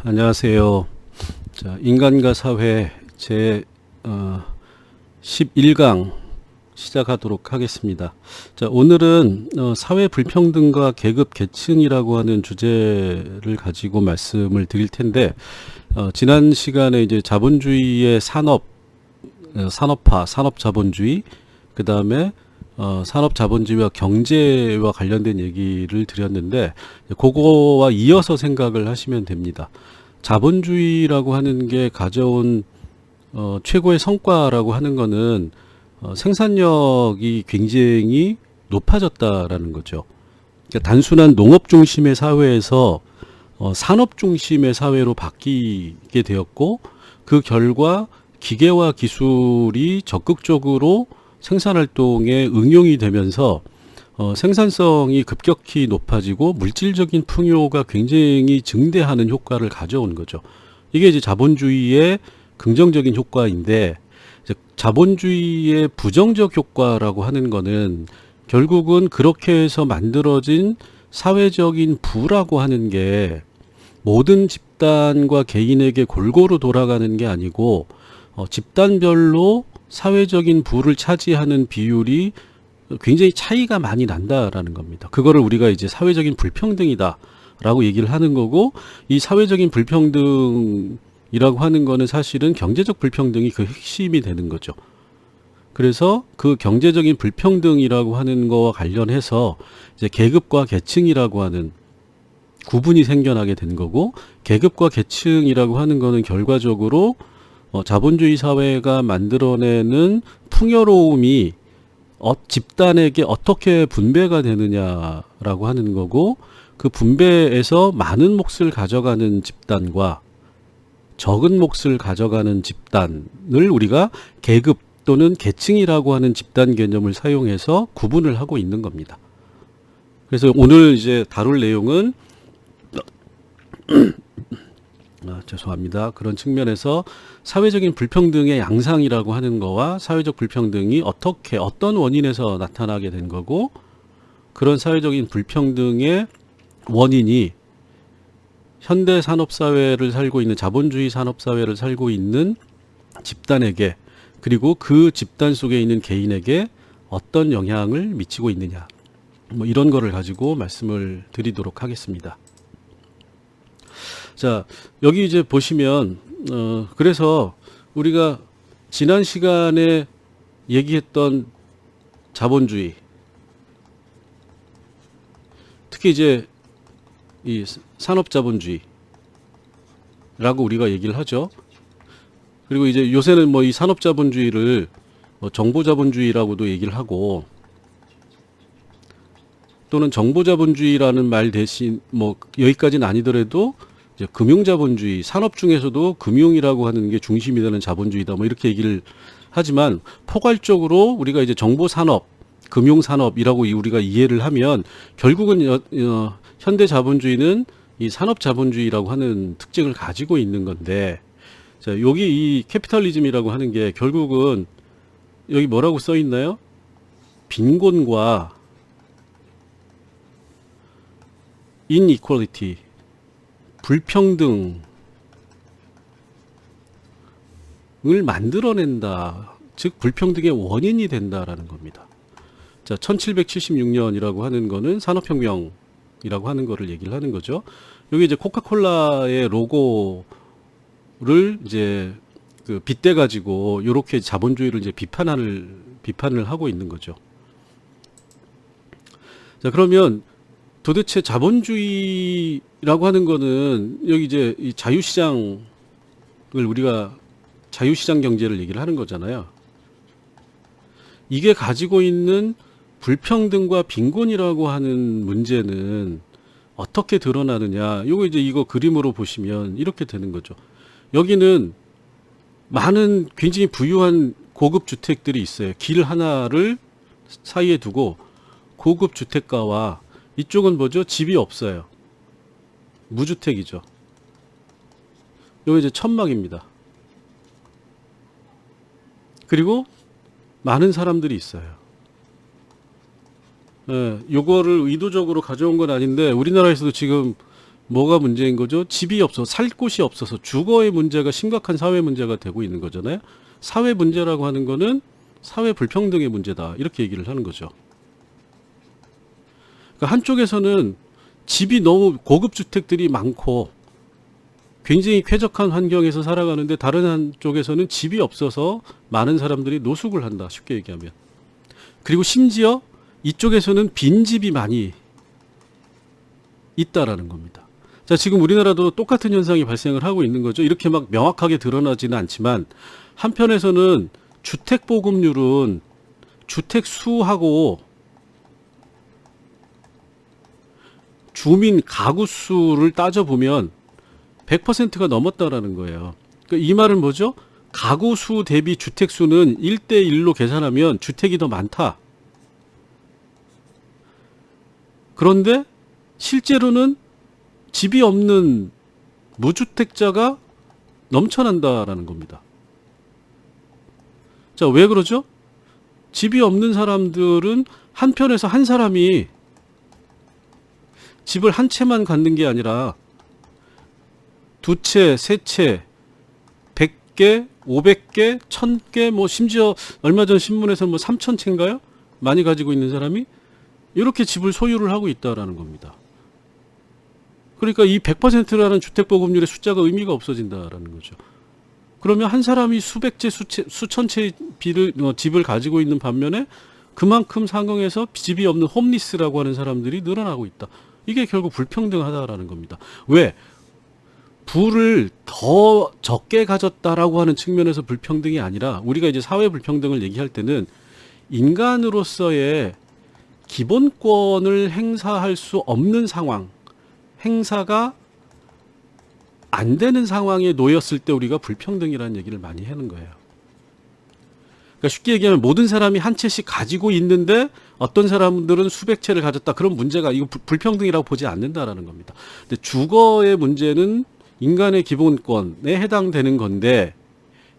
안녕하세요. 자, 인간과 사회 제 11강 시작하도록 하겠습니다. 자, 오늘은 사회 불평등과 계급 계층이라고 하는 주제를 가지고 말씀을 드릴 텐데, 지난 시간에 이제 자본주의의 산업화, 산업자본주의, 그 다음에 산업자본주의와 경제와 관련된 얘기를 드렸는데, 그거와 이어서 생각을 하시면 됩니다. 자본주의라고 하는 게 가져온 최고의 성과라고 하는 거는 생산력이 굉장히 높아졌다라는 거죠. 그러니까 단순한 농업 중심의 사회에서 산업 중심의 사회로 바뀌게 되었고, 그 결과 기계와 기술이 적극적으로 생산활동에 응용이 되면서 생산성이 급격히 높아지고 물질적인 풍요가 굉장히 증대하는 효과를 가져온 거죠. 이게 이제 자본주의의 긍정적인 효과인데, 이제 자본주의의 부정적 효과라고 하는 거는 결국은 그렇게 해서 만들어진 사회적인 부라고 하는 게 모든 집단과 개인에게 골고루 돌아가는 게 아니고, 집단별로 사회적인 부를 차지하는 비율이 굉장히 차이가 많이 난다라는 겁니다. 그거를 우리가 이제 사회적인 불평등이다라고 얘기를 하는 거고, 이 사회적인 불평등이라고 하는 거는 사실은 경제적 불평등이 그 핵심이 되는 거죠. 그래서 그 경제적인 불평등이라고 하는 거와 관련해서 이제 계급과 계층이라고 하는 구분이 생겨나게 된 거고, 계급과 계층이라고 하는 거는 결과적으로 자본주의 사회가 만들어내는 풍요로움이 집단에게 어떻게 분배가 되느냐라고 하는 거고, 그 분배에서 많은 몫을 가져가는 집단과 적은 몫을 가져가는 집단을 우리가 계급 또는 계층이라고 하는 집단 개념을 사용해서 구분을 하고 있는 겁니다. 그래서 오늘 이제 다룰 내용은 죄송합니다. 그런 측면에서 사회적인 불평등의 양상이라고 하는 거와 사회적 불평등이 어떤 원인에서 나타나게 된 거고, 그런 사회적인 불평등의 원인이 현대 산업사회를 살고 있는, 자본주의 산업사회를 살고 있는 집단에게, 그리고 그 집단 속에 있는 개인에게 어떤 영향을 미치고 있느냐, 이런 거를 가지고 말씀을 드리도록 하겠습니다. 자, 여기 이제 보시면 그래서 우리가 지난 시간에 얘기했던 자본주의, 특히 이제 이 산업자본주의라고 우리가 얘기를 하죠. 그리고 이제 요새는 이 산업자본주의를 정보자본주의라고도 얘기를 하고, 또는 정보자본주의라는 말 대신 여기까지는 아니더라도 이제 금융자본주의, 산업 중에서도 금융이라고 하는 게 중심이 되는 자본주의다, 이렇게 얘기를 하지만, 포괄적으로 우리가 이제 정보산업, 금융산업이라고 우리가 이해를 하면 결국은 현대 자본주의는 이 산업자본주의라고 하는 특징을 가지고 있는 건데, 자, 여기 이 캐피탈리즘이라고 하는 게 결국은 여기 뭐라고 써 있나요? 빈곤과 inequality, 불평등을 만들어낸다. 즉 불평등의 원인이 된다라는 겁니다. 자, 1776년이라고 하는 거는 산업혁명이라고 하는 거를 얘기를 하는 거죠. 여기 이제 코카콜라의 로고를 이제 빗대 가지고 이렇게 자본주의를 이제 비판을 하고 있는 거죠. 자, 그러면 도대체 자본주의라고 하는 거는 여기 이제 이 자유시장을 우리가 자유시장 경제를 얘기를 하는 거잖아요. 이게 가지고 있는 불평등과 빈곤이라고 하는 문제는 어떻게 드러나느냐. 이거 그림으로 보시면 이렇게 되는 거죠. 여기는 많은 굉장히 부유한 고급 주택들이 있어요. 길 하나를 사이에 두고 고급 주택가와, 이쪽은 뭐죠? 집이 없어요. 무주택이죠. 여기 이제 천막입니다. 그리고 많은 사람들이 있어요. 요거를 의도적으로 가져온 건 아닌데, 우리나라에서도 지금 뭐가 문제인 거죠? 집이 없어, 살 곳이 없어서 주거의 문제가 심각한 사회 문제가 되고 있는 거잖아요. 사회 문제라고 하는 거는 사회 불평등의 문제다. 이렇게 얘기를 하는 거죠. 그러니까 한쪽에서는 집이 너무 고급 주택들이 많고 굉장히 쾌적한 환경에서 살아가는데 다른 한쪽에서는 집이 없어서 많은 사람들이 노숙을 한다. 쉽게 얘기하면. 그리고 심지어 이쪽에서는 빈집이 많이 있다라는 겁니다. 자, 지금 우리나라도 똑같은 현상이 발생을 하고 있는 거죠. 이렇게 막 명확하게 드러나지는 않지만 한편에서는 주택 보급률은 주택 수하고 주민 가구 수를 따져보면 100%가 넘었다라는 거예요. 그러니까 이 말은 뭐죠? 가구 수 대비 주택 수는 1대1로 계산하면 주택이 더 많다. 그런데 실제로는 집이 없는 무주택자가 넘쳐난다라는 겁니다. 자, 왜 그러죠? 집이 없는 사람들은 한편에서 한 사람이 집을 한 채만 갖는 게 아니라 두 채, 세 채, 100개, 500개, 1000개, 뭐 심지어 얼마 전 신문에서 뭐 3000채인가요? 많이 가지고 있는 사람이 이렇게 집을 소유를 하고 있다라는 겁니다. 그러니까 이 100%라는 주택 보급률의 숫자가 의미가 없어진다라는 거죠. 그러면 한 사람이 수백 채, 수천 채의 집을 가지고 있는 반면에 그만큼 상황에서 집이 없는 홈리스라고 하는 사람들이 늘어나고 있다. 이게 결국 불평등하다라는 겁니다. 왜? 부를 더 적게 가졌다라고 하는 측면에서 불평등이 아니라 우리가 이제 사회 불평등을 얘기할 때는 인간으로서의 기본권을 행사할 수 없는 상황, 행사가 안 되는 상황에 놓였을 때 우리가 불평등이라는 얘기를 많이 하는 거예요. 그러니까 쉽게 얘기하면 모든 사람이 한 채씩 가지고 있는데 어떤 사람들은 수백 채를 가졌다. 그런 문제가 이거 불평등이라고 보지 않는다라는 겁니다. 근데 주거의 문제는 인간의 기본권에 해당되는 건데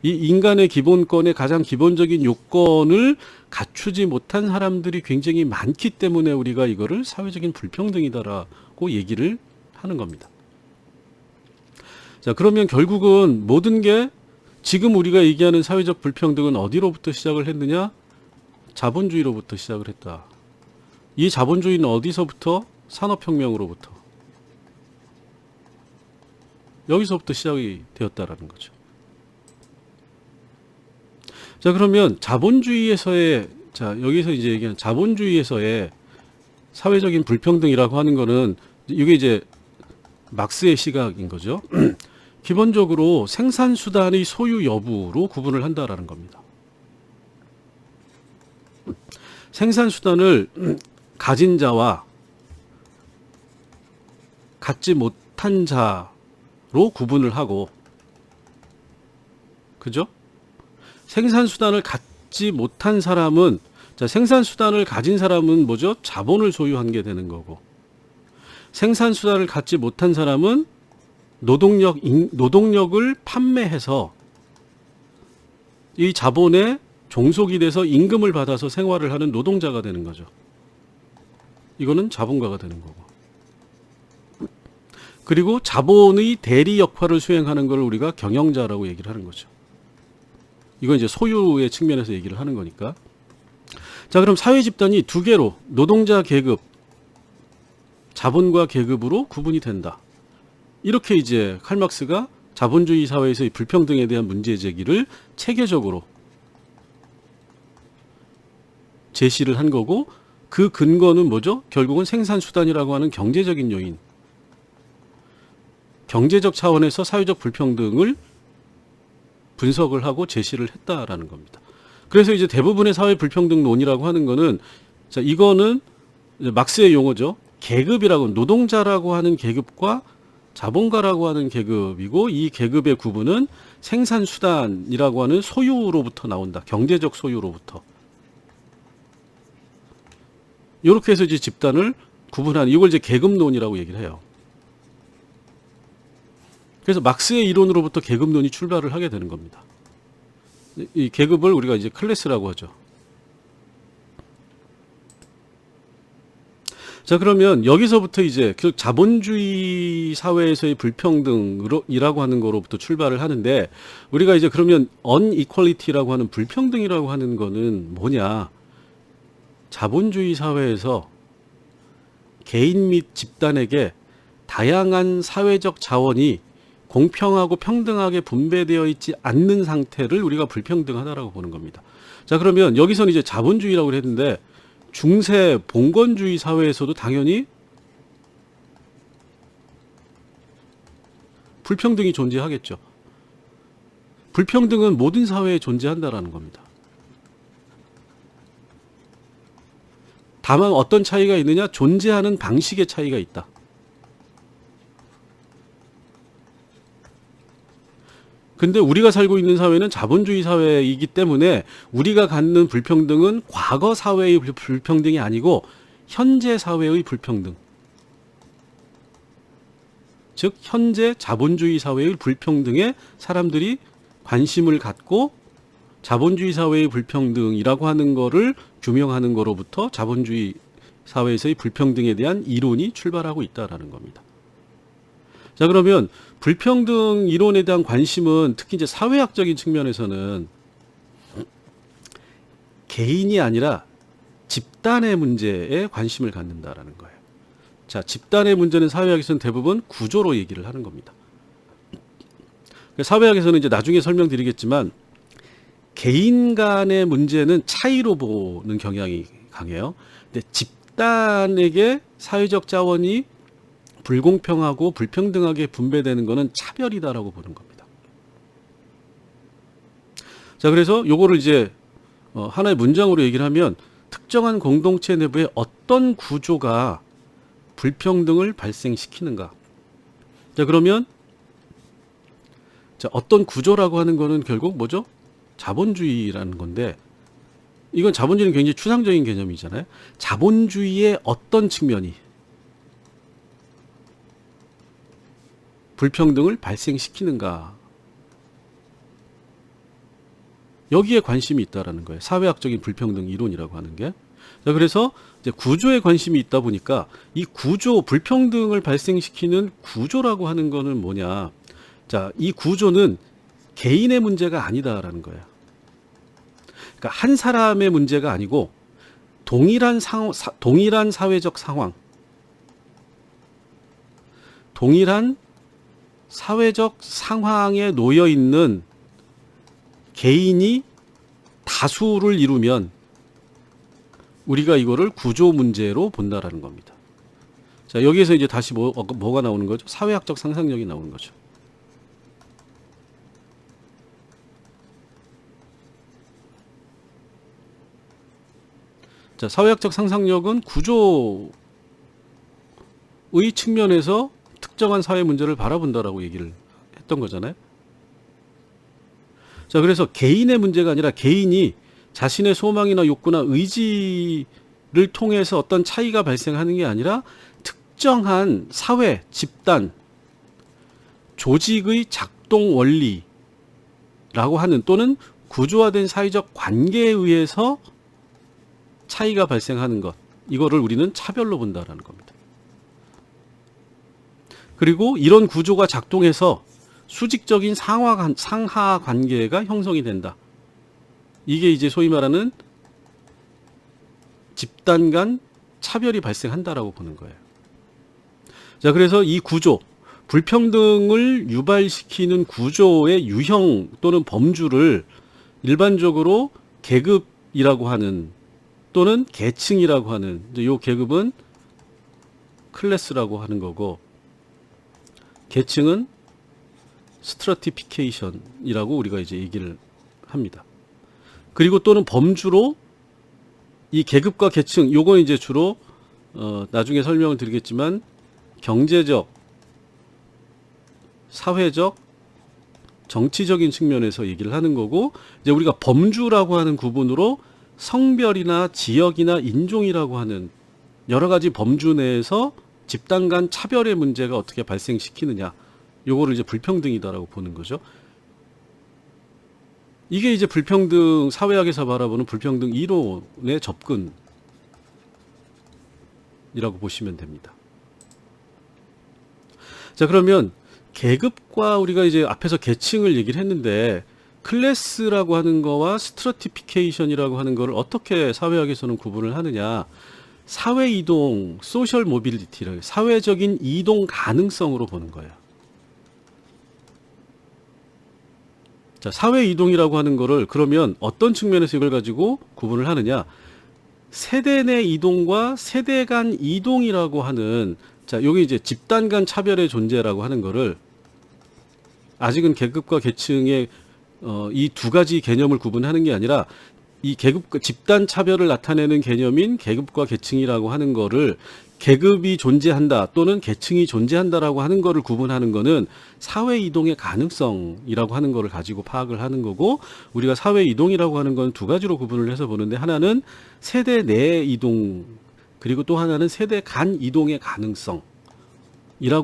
이 인간의 기본권의 가장 기본적인 요건을 갖추지 못한 사람들이 굉장히 많기 때문에 우리가 이거를 사회적인 불평등이다라고 얘기를 하는 겁니다. 자, 그러면 결국은 모든 게 지금 우리가 얘기하는 사회적 불평등은 어디로부터 시작을 했느냐? 자본주의로부터 시작을 했다. 이 자본주의는 어디서부터? 산업혁명으로부터. 여기서부터 시작이 되었다라는 거죠. 자, 그러면 자본주의에서의, 자, 여기서 이제 얘기하는 자본주의에서의 사회적인 불평등이라고 하는 거는 이게 이제 막스의 시각인 거죠. 기본적으로 생산수단의 소유 여부로 구분을 한다라는 겁니다. 생산수단을 가진 자와 갖지 못한 자로 구분을 하고, 그죠? 생산수단을 갖지 못한 사람은, 자, 생산수단을 가진 사람은 뭐죠? 자본을 소유한 게 되는 거고, 생산수단을 갖지 못한 사람은 노동력을 판매해서 이 자본에 종속이 돼서 임금을 받아서 생활을 하는 노동자가 되는 거죠. 이거는 자본가가 되는 거고. 그리고 자본의 대리 역할을 수행하는 걸 우리가 경영자라고 얘기를 하는 거죠. 이건 이제 소유의 측면에서 얘기를 하는 거니까. 자, 그럼 사회 집단이 두 개로 노동자 계급, 자본과 계급으로 구분이 된다. 이렇게 이제 칼막스가 자본주의 사회에서의 불평등에 대한 문제 제기를 체계적으로 제시를 한 거고, 그 근거는 뭐죠? 결국은 생산수단이라고 하는 경제적인 요인, 경제적 차원에서 사회적 불평등을 분석을 하고 제시를 했다라는 겁니다. 그래서 이제 대부분의 사회 불평등론이라고 하는 거는, 자, 이거는 막스의 용어죠. 계급이라고, 노동자라고 하는 계급과 자본가라고 하는 계급이고, 이 계급의 구분은 생산수단이라고 하는 소유로부터 나온다. 경제적 소유로부터. 이렇게 해서 이제 집단을 구분하는, 이걸 이제 계급론이라고 얘기를 해요. 그래서 막스의 이론으로부터 계급론이 출발을 하게 되는 겁니다. 이 계급을 우리가 이제 클래스라고 하죠. 자, 그러면 여기서부터 이제 그 자본주의 사회에서의 불평등이라고 하는 거로부터 출발을 하는데, 우리가 이제 그러면 unequality라고 하는 불평등이라고 하는 거는 뭐냐? 자본주의 사회에서 개인 및 집단에게 다양한 사회적 자원이 공평하고 평등하게 분배되어 있지 않는 상태를 우리가 불평등하다라고 보는 겁니다. 자, 그러면 여기서는 이제 자본주의라고 했는데, 중세 봉건주의 사회에서도 당연히 불평등이 존재하겠죠. 불평등은 모든 사회에 존재한다라는 겁니다. 다만 어떤 차이가 있느냐? 존재하는 방식의 차이가 있다. 근데 우리가 살고 있는 사회는 자본주의 사회이기 때문에 우리가 갖는 불평등은 과거 사회의 불평등이 아니고 현재 사회의 불평등. 즉 현재 자본주의 사회의 불평등에 사람들이 관심을 갖고 자본주의 사회의 불평등이라고 하는 거를 규명하는 거로부터 자본주의 사회에서의 불평등에 대한 이론이 출발하고 있다라는 겁니다. 자, 그러면 불평등 이론에 대한 관심은 특히 이제 사회학적인 측면에서는 개인이 아니라 집단의 문제에 관심을 갖는다라는 거예요. 자, 집단의 문제는 사회학에서는 대부분 구조로 얘기를 하는 겁니다. 사회학에서는 이제 나중에 설명드리겠지만 개인 간의 문제는 차이로 보는 경향이 강해요. 근데 집단에게 사회적 자원이 불공평하고 불평등하게 분배되는 것은 차별이다라고 보는 겁니다. 자, 그래서 요거를 이제 하나의 문장으로 얘기를 하면 특정한 공동체 내부의 어떤 구조가 불평등을 발생시키는가. 자, 그러면 자, 어떤 구조라고 하는 거는 결국 뭐죠? 자본주의라는 건데, 이건 자본주의는 굉장히 추상적인 개념이잖아요. 자본주의의 어떤 측면이 불평등을 발생시키는가. 여기에 관심이 있다라는 거예요. 사회학적인 불평등 이론이라고 하는 게. 자, 그래서 이제 구조에 관심이 있다 보니까 이 구조, 불평등을 발생시키는 구조라고 하는 거는 뭐냐. 자, 이 구조는 개인의 문제가 아니다라는 거예요. 그러니까 한 사람의 문제가 아니고 동일한 사회적 상황, 동일한 사회적 상황에 놓여 있는 개인이 다수를 이루면 우리가 이거를 구조 문제로 본다라는 겁니다. 자, 여기에서 이제 다시 뭐가 나오는 거죠? 사회학적 상상력이 나오는 거죠. 자, 사회학적 상상력은 구조의 측면에서 특정한 사회 문제를 바라본다라고 얘기를 했던 거잖아요. 자, 그래서 개인의 문제가 아니라 개인이 자신의 소망이나 욕구나 의지를 통해서 어떤 차이가 발생하는 게 아니라 특정한 사회, 집단, 조직의 작동 원리라고 하는 또는 구조화된 사회적 관계에 의해서 차이가 발생하는 것, 이거를 우리는 차별로 본다라는 겁니다. 그리고 이런 구조가 작동해서 수직적인 상하 관계가 형성이 된다. 이게 이제 소위 말하는 집단 간 차별이 발생한다라고 보는 거예요. 자, 그래서 이 구조, 불평등을 유발시키는 구조의 유형 또는 범주를 일반적으로 계급이라고 하는 또는 계층이라고 하는, 이 계급은 클래스라고 하는 거고, 계층은 스트라티피케이션이라고 우리가 이제 얘기를 합니다. 그리고 또는 범주로 이 계급과 계층, 요건 이제 주로 나중에 설명을 드리겠지만 경제적, 사회적, 정치적인 측면에서 얘기를 하는 거고, 이제 우리가 범주라고 하는 구분으로 성별이나 지역이나 인종이라고 하는 여러 가지 범주 내에서 집단 간 차별의 문제가 어떻게 발생시키느냐, 요거를 이제 불평등이다라고 보는 거죠. 이게 이제 불평등, 사회학에서 바라보는 불평등 이론의 접근이라고 이라고 보시면 됩니다. 자, 그러면 계급과 우리가 이제 앞에서 계층을 얘기를 했는데 클래스라고 하는 거와 스트러티피케이션이라고 하는 거를 어떻게 사회학에서는 구분을 하느냐. 사회 이동, 소셜 모빌리티를 사회적인 이동 가능성으로 보는 거예요. 자, 사회 이동이라고 하는 거를 그러면 어떤 측면에서 이걸 가지고 구분을 하느냐. 세대 내 이동과 세대 간 이동이라고 하는, 자, 여기 이제 집단 간 차별의 존재라고 하는 거를 아직은 계급과 계층의 이 두 가지 개념을 구분하는 게 아니라 이 계급, 집단 차별을 나타내는 개념인 계급과 계층이라고 하는 거를 계급이 존재한다 또는 계층이 존재한다라고 하는 거를 구분하는 거는 사회 이동의 가능성이라고 하는 거를 가지고 파악을 하는 거고, 우리가 사회 이동이라고 하는 건 두 가지로 구분을 해서 보는데, 하나는 세대 내 이동, 그리고 또 하나는 세대 간 이동의 가능성이라고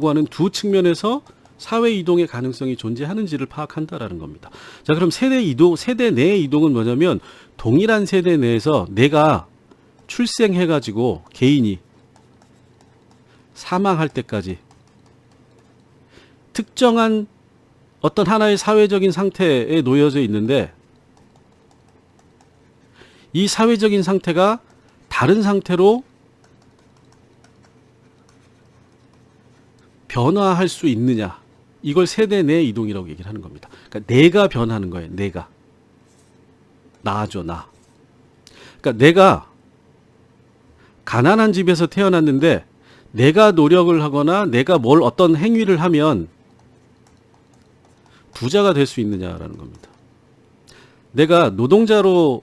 하는 두 측면에서 사회 이동의 가능성이 존재하는지를 파악한다라는 겁니다. 자, 그럼 세대 이동, 세대 내 이동은 뭐냐면 동일한 세대 내에서 내가 출생해가지고 개인이 사망할 때까지 특정한 어떤 하나의 사회적인 상태에 놓여져 있는데, 이 사회적인 상태가 다른 상태로 변화할 수 있느냐, 이걸 세대 내 이동이라고 얘기를 하는 겁니다. 그러니까 내가 변하는 거예요. 내가. 나죠, 나. 그러니까 내가 가난한 집에서 태어났는데 내가 노력을 하거나 내가 뭘 어떤 행위를 하면 부자가 될 수 있느냐라는 겁니다. 내가 노동자로,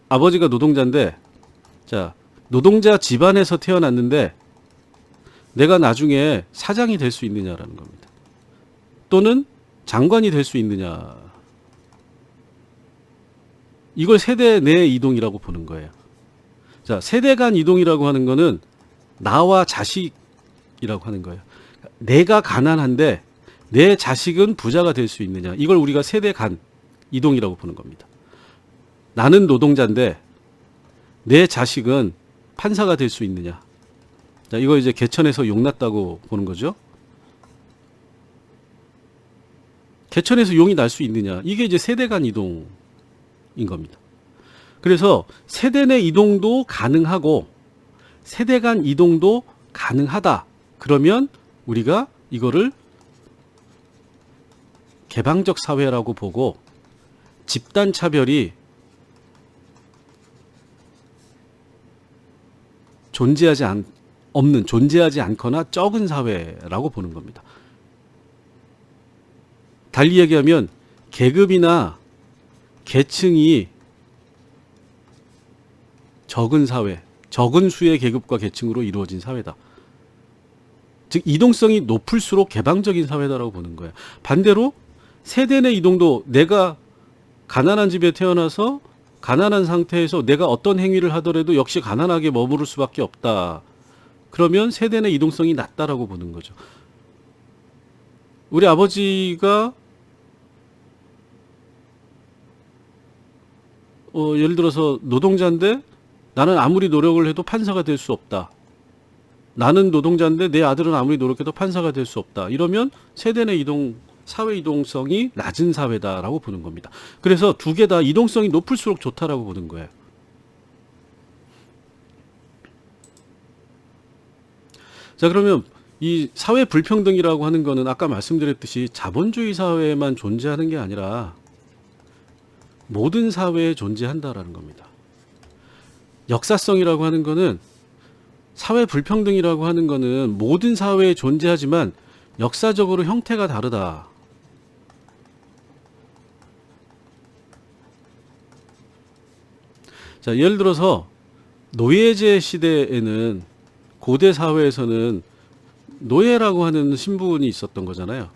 아버지가 노동자인데, 자, 노동자 집안에서 태어났는데 내가 나중에 사장이 될 수 있느냐라는 겁니다. 또는 장관이 될 수 있느냐. 이걸 세대 내 이동이라고 보는 거예요. 자, 세대 간 이동이라고 하는 거는 나와 자식이라고 하는 거예요. 내가 가난한데 내 자식은 부자가 될 수 있느냐. 이걸 우리가 세대 간 이동이라고 보는 겁니다. 나는 노동자인데 내 자식은 판사가 될 수 있느냐. 자, 이거 이제 개천에서 용났다고 보는 거죠. 개천에서 용이 날 수 있느냐. 이게 이제 세대 간 이동인 겁니다. 그래서 세대 내 이동도 가능하고 세대 간 이동도 가능하다. 그러면 우리가 이거를 개방적 사회라고 보고, 집단 차별이 존재하지 않거나 적은 사회라고 보는 겁니다. 달리 얘기하면 계급이나 계층이 적은 사회, 적은 수의 계급과 계층으로 이루어진 사회다. 즉 이동성이 높을수록 개방적인 사회다라고 보는 거예요. 반대로 세대 내 이동도 내가 가난한 집에 태어나서 가난한 상태에서 내가 어떤 행위를 하더라도 역시 가난하게 머무를 수밖에 없다. 그러면 세대 내 이동성이 낮다라고 보는 거죠. 우리 아버지가 예를 들어서 노동자인데 나는 아무리 노력을 해도 판사가 될 수 없다. 나는 노동자인데 내 아들은 아무리 노력해도 판사가 될 수 없다. 이러면 세대 내 이동, 사회 이동성이 낮은 사회다라고 보는 겁니다. 그래서 두 개 다 이동성이 높을수록 좋다라고 보는 거예요. 자, 그러면 이 사회 불평등이라고 하는 거는 아까 말씀드렸듯이 자본주의 사회에만 존재하는 게 아니라 모든 사회에 존재한다라는 겁니다. 역사성이라고 하는 거는, 사회 불평등이라고 하는 거는 모든 사회에 존재하지만 역사적으로 형태가 다르다. 자, 예를 들어서 노예제 시대에는, 고대 사회에서는 노예라고 하는 신분이 있었던 거잖아요.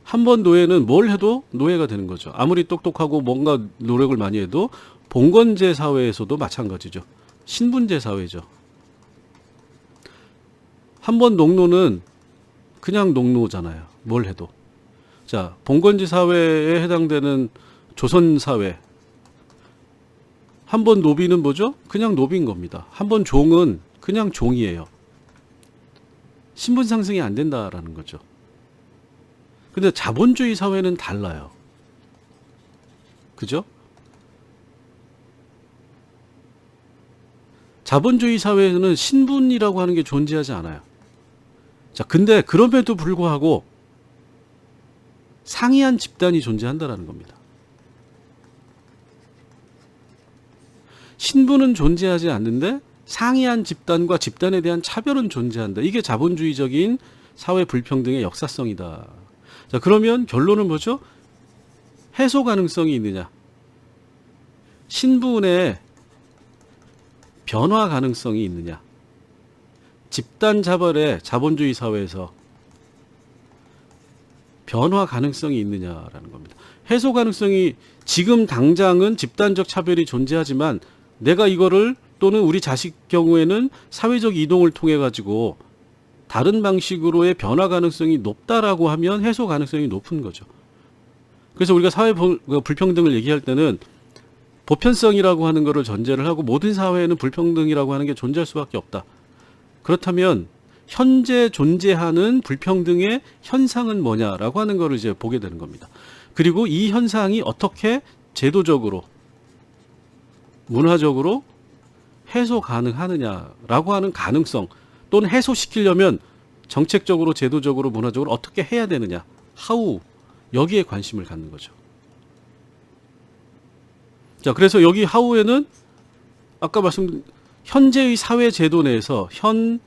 한 번 노예는 뭘 해도 노예가 되는 거죠. 아무리 똑똑하고 뭔가 노력을 많이 해도. 봉건제 사회에서도 마찬가지죠. 신분제 사회죠. 한 번 농노는 그냥 농노잖아요. 뭘 해도. 자, 봉건제 사회에 해당되는 조선 사회. 한 번 노비는 뭐죠? 그냥 노비인 겁니다. 한 번 종은 그냥 종이에요. 신분 상승이 안 된다라는 거죠. 근데 자본주의 사회는 달라요. 그죠? 자본주의 사회에는 신분이라고 하는 게 존재하지 않아요. 자, 근데 그럼에도 불구하고 상이한 집단이 존재한다라는 겁니다. 신분은 존재하지 않는데 상이한 집단과 집단에 대한 차별은 존재한다. 이게 자본주의적인 사회 불평등의 역사성이다. 자, 그러면 결론은 뭐죠? 해소 가능성이 있느냐? 신분의 변화 가능성이 있느냐? 집단 자벌의 자본주의 사회에서 변화 가능성이 있느냐라는 겁니다. 해소 가능성이 지금 당장은 집단적 차별이 존재하지만 내가 이거를 또는 우리 자식 경우에는 사회적 이동을 통해 가지고 다른 방식으로의 변화 가능성이 높다라고 하면 해소 가능성이 높은 거죠. 그래서 우리가 사회 불평등을 얘기할 때는 보편성이라고 하는 것을 전제를 하고 모든 사회에는 불평등이라고 하는 게 존재할 수밖에 없다. 그렇다면 현재 존재하는 불평등의 현상은 뭐냐라고 하는 것을 이제 보게 되는 겁니다. 그리고 이 현상이 어떻게 제도적으로, 문화적으로 해소 가능하느냐라고 하는 가능성, 또는 해소시키려면 정책적으로, 제도적으로, 문화적으로 어떻게 해야 되느냐, how, 여기에 관심을 갖는 거죠. 자, 그래서 여기 how에는 아까 말씀드린 현재의 사회 제도 내에서, 현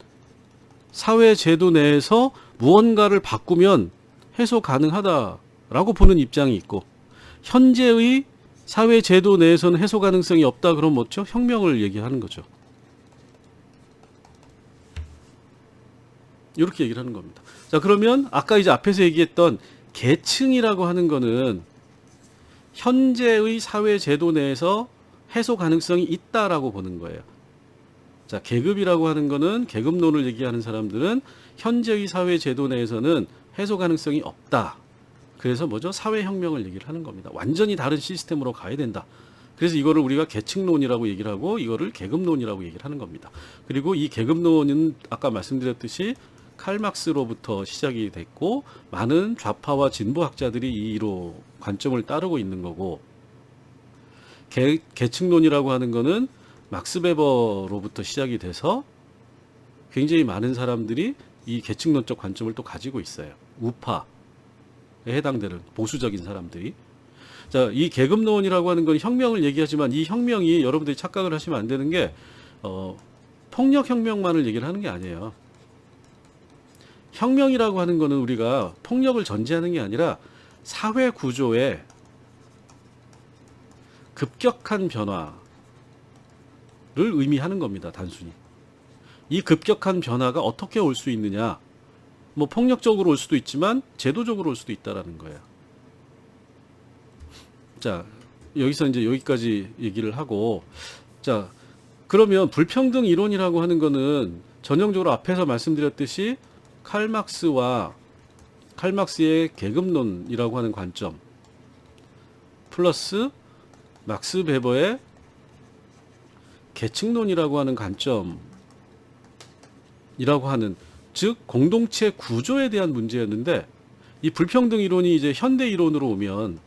사회 제도 내에서 무언가를 바꾸면 해소 가능하다라고 보는 입장이 있고, 현재의 사회 제도 내에서는 해소 가능성이 없다. 그럼 뭐죠? 혁명을 얘기하는 거죠. 이렇게 얘기를 하는 겁니다. 자, 그러면 아까 이제 앞에서 얘기했던 계층이라고 하는 거는 현재의 사회 제도 내에서 해소 가능성이 있다라고 보는 거예요. 자, 계급이라고 하는 거는, 계급론을 얘기하는 사람들은 현재의 사회 제도 내에서는 해소 가능성이 없다. 그래서 뭐죠? 사회혁명을 얘기를 하는 겁니다. 완전히 다른 시스템으로 가야 된다. 그래서 이거를 우리가 계층론이라고 얘기를 하고, 이거를 계급론이라고 얘기를 하는 겁니다. 그리고 이 계급론은 아까 말씀드렸듯이 칼막스로부터 시작이 됐고, 많은 좌파와 진보학자들이 이로 관점을 따르고 있는 거고, 계층론이라고 하는 거는 막스 베버로부터 시작이 돼서 굉장히 많은 사람들이 이 계층론적 관점을 또 가지고 있어요. 우파에 해당되는 보수적인 사람들이. 자, 이 계급론이라고 하는 건 혁명을 얘기하지만, 이 혁명이 여러분들이 착각을 하시면 안 되는 게 폭력혁명만을 얘기를 하는 게 아니에요. 혁명이라고 하는 거는 우리가 폭력을 전제하는 게 아니라 사회 구조의 급격한 변화를 의미하는 겁니다. 단순히. 이 급격한 변화가 어떻게 올 수 있느냐, 뭐 폭력적으로 올 수도 있지만 제도적으로 올 수도 있다라는 거예요. 자, 여기서 이제 여기까지 얘기를 하고, 자, 그러면 불평등 이론이라고 하는 거는 전형적으로 앞에서 말씀드렸듯이 칼막스의 계급론이라고 하는 관점 플러스 막스 베버의 계층론이라고 하는 관점이라고 하는, 즉 공동체 구조에 대한 문제였는데, 이 불평등 이론이 이제 현대 이론으로 오면,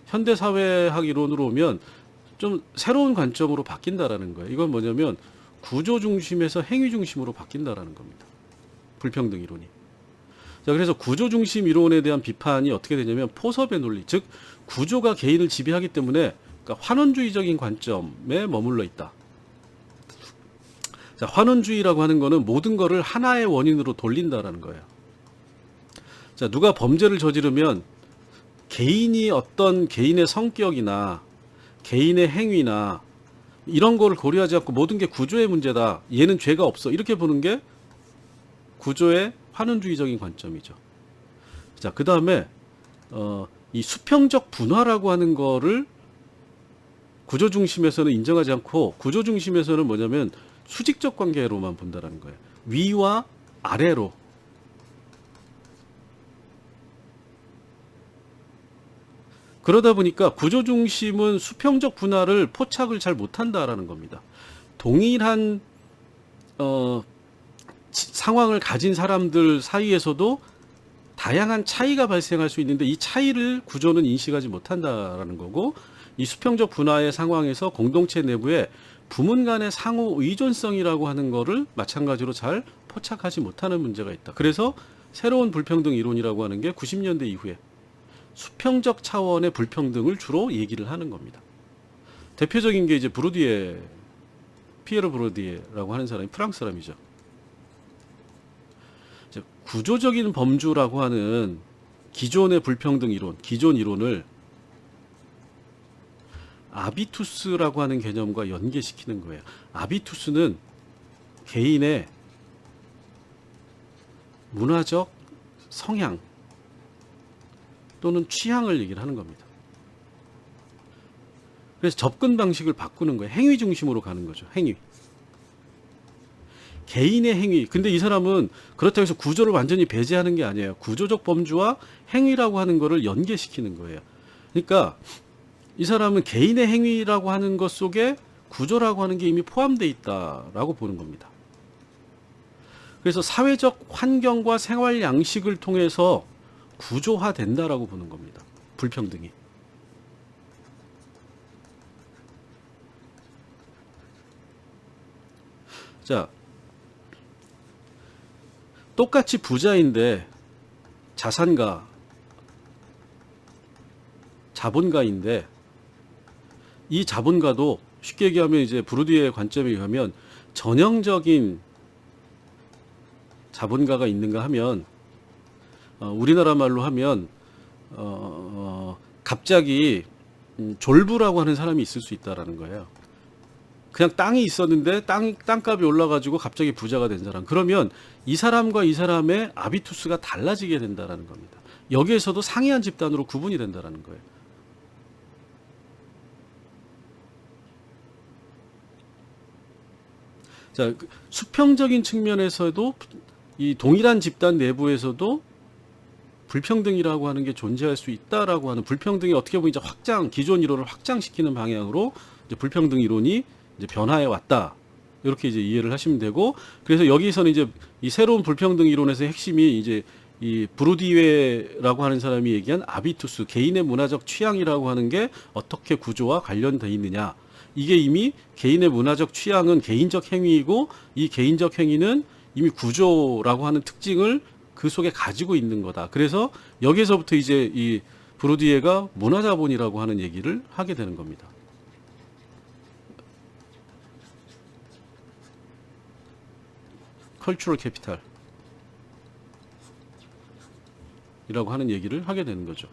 현대 사회학 이론으로 오면 좀 새로운 관점으로 바뀐다라는 거예요. 이건 뭐냐면 구조 중심에서 행위 중심으로 바뀐다라는 겁니다. 불평등 이론이. 자, 그래서 구조 중심 이론에 대한 비판이 어떻게 되냐면 포섭의 논리, 즉 구조가 개인을 지배하기 때문에, 그러니까 환원주의적인 관점에 머물러 있다. 자, 환원주의라고 하는 거는 모든 거를 하나의 원인으로 돌린다라는 거예요. 자, 누가 범죄를 저지르면 개인이 어떤 개인의 성격이나 개인의 행위나 이런 거를 고려하지 않고 모든 게 구조의 문제다, 얘는 죄가 없어, 이렇게 보는 게 구조의 환원주의적인 관점이죠. 자, 그 다음에 이 수평적 분화라고 하는 거를 구조 중심에서는 인정하지 않고, 구조 중심에서는 뭐냐면 수직적 관계로만 본다는 거예요. 위와 아래로. 그러다 보니까 구조 중심은 수평적 분화를 포착을 잘 못한다라는 겁니다. 동일한 상황을 가진 사람들 사이에서도 다양한 차이가 발생할 수 있는데 이 차이를 구조는 인식하지 못한다라는 거고, 이 수평적 분화의 상황에서 공동체 내부에 부문 간의 상호 의존성이라고 하는 거를 마찬가지로 잘 포착하지 못하는 문제가 있다. 그래서 새로운 불평등 이론이라고 하는 게 90년대 이후에 수평적 차원의 불평등을 주로 얘기를 하는 겁니다. 대표적인 게 이제 피에르 브루디에라고 하는 사람이 프랑스 사람이죠. 구조적인 범주라고 하는 기존의 불평등 이론, 기존 이론을 아비투스라고 하는 개념과 연계시키는 거예요. 아비투스는 개인의 문화적 성향 또는 취향을 얘기를 하는 겁니다. 그래서 접근 방식을 바꾸는 거예요. 행위 중심으로 가는 거죠. 행위. 개인의 행위. 근데 이 사람은 그렇다고 해서 구조를 완전히 배제하는 게 아니에요. 구조적 범주와 행위라고 하는 거를 연계시키는 거예요. 그러니까 이 사람은 개인의 행위라고 하는 것 속에 구조라고 하는 게 이미 포함되어 있다라고 보는 겁니다. 그래서 사회적 환경과 생활 양식을 통해서 구조화된다라고 보는 겁니다. 불평등이. 자, 똑같이 부자인데 자산가, 자본가인데 이 자본가도 쉽게 얘기하면 이제 브루디의 관점에 의하면 전형적인 자본가가 있는가 하면 우리나라 말로 하면 갑자기 졸부라고 하는 사람이 있을 수 있다라는 거예요. 그냥 땅이 있었는데 땅값이 올라가지고 갑자기 부자가 된 사람. 그러면 이 사람과 이 사람의 아비투스가 달라지게 된다라는 겁니다. 여기에서도 상이한 집단으로 구분이 된다라는 거예요. 자, 수평적인 측면에서도 이 동일한 집단 내부에서도 불평등이라고 하는 게 존재할 수 있다라고 하는, 불평등이 어떻게 보면 이제 기존 이론을 확장시키는 방향으로 이제 불평등 이론이 이제 변화해 왔다. 이렇게 이제 이해를 하시면 되고, 그래서 여기서는 이제 이 새로운 불평등 이론에서의 핵심이 이제 이 브루디웨라고 하는 사람이 얘기한 아비투스, 개인의 문화적 취향이라고 하는 게 어떻게 구조와 관련돼 있느냐. 이게 이미 개인의 문화적 취향은 개인적 행위이고 이 개인적 행위는 이미 구조라고 하는 특징을 그 속에 가지고 있는 거다. 그래서 여기서부터 이제 이 브루디에가 문화자본이라고 하는 얘기를 하게 되는 겁니다. 컬처럴 캐피탈 이라고 하는 얘기를 하게 되는 거죠.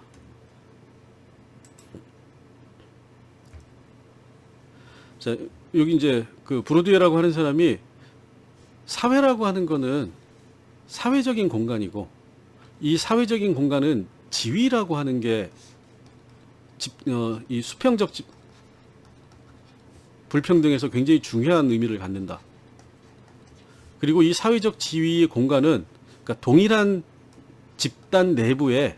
자, 여기 이제 그 브루디에라고 하는 사람이 사회라고 하는 거는 사회적인 공간이고, 이 사회적인 공간은 지위라고 하는 게 이 수평적 불평등에서 굉장히 중요한 의미를 갖는다. 그리고 이 사회적 지위의 공간은 그러니까 동일한 집단 내부에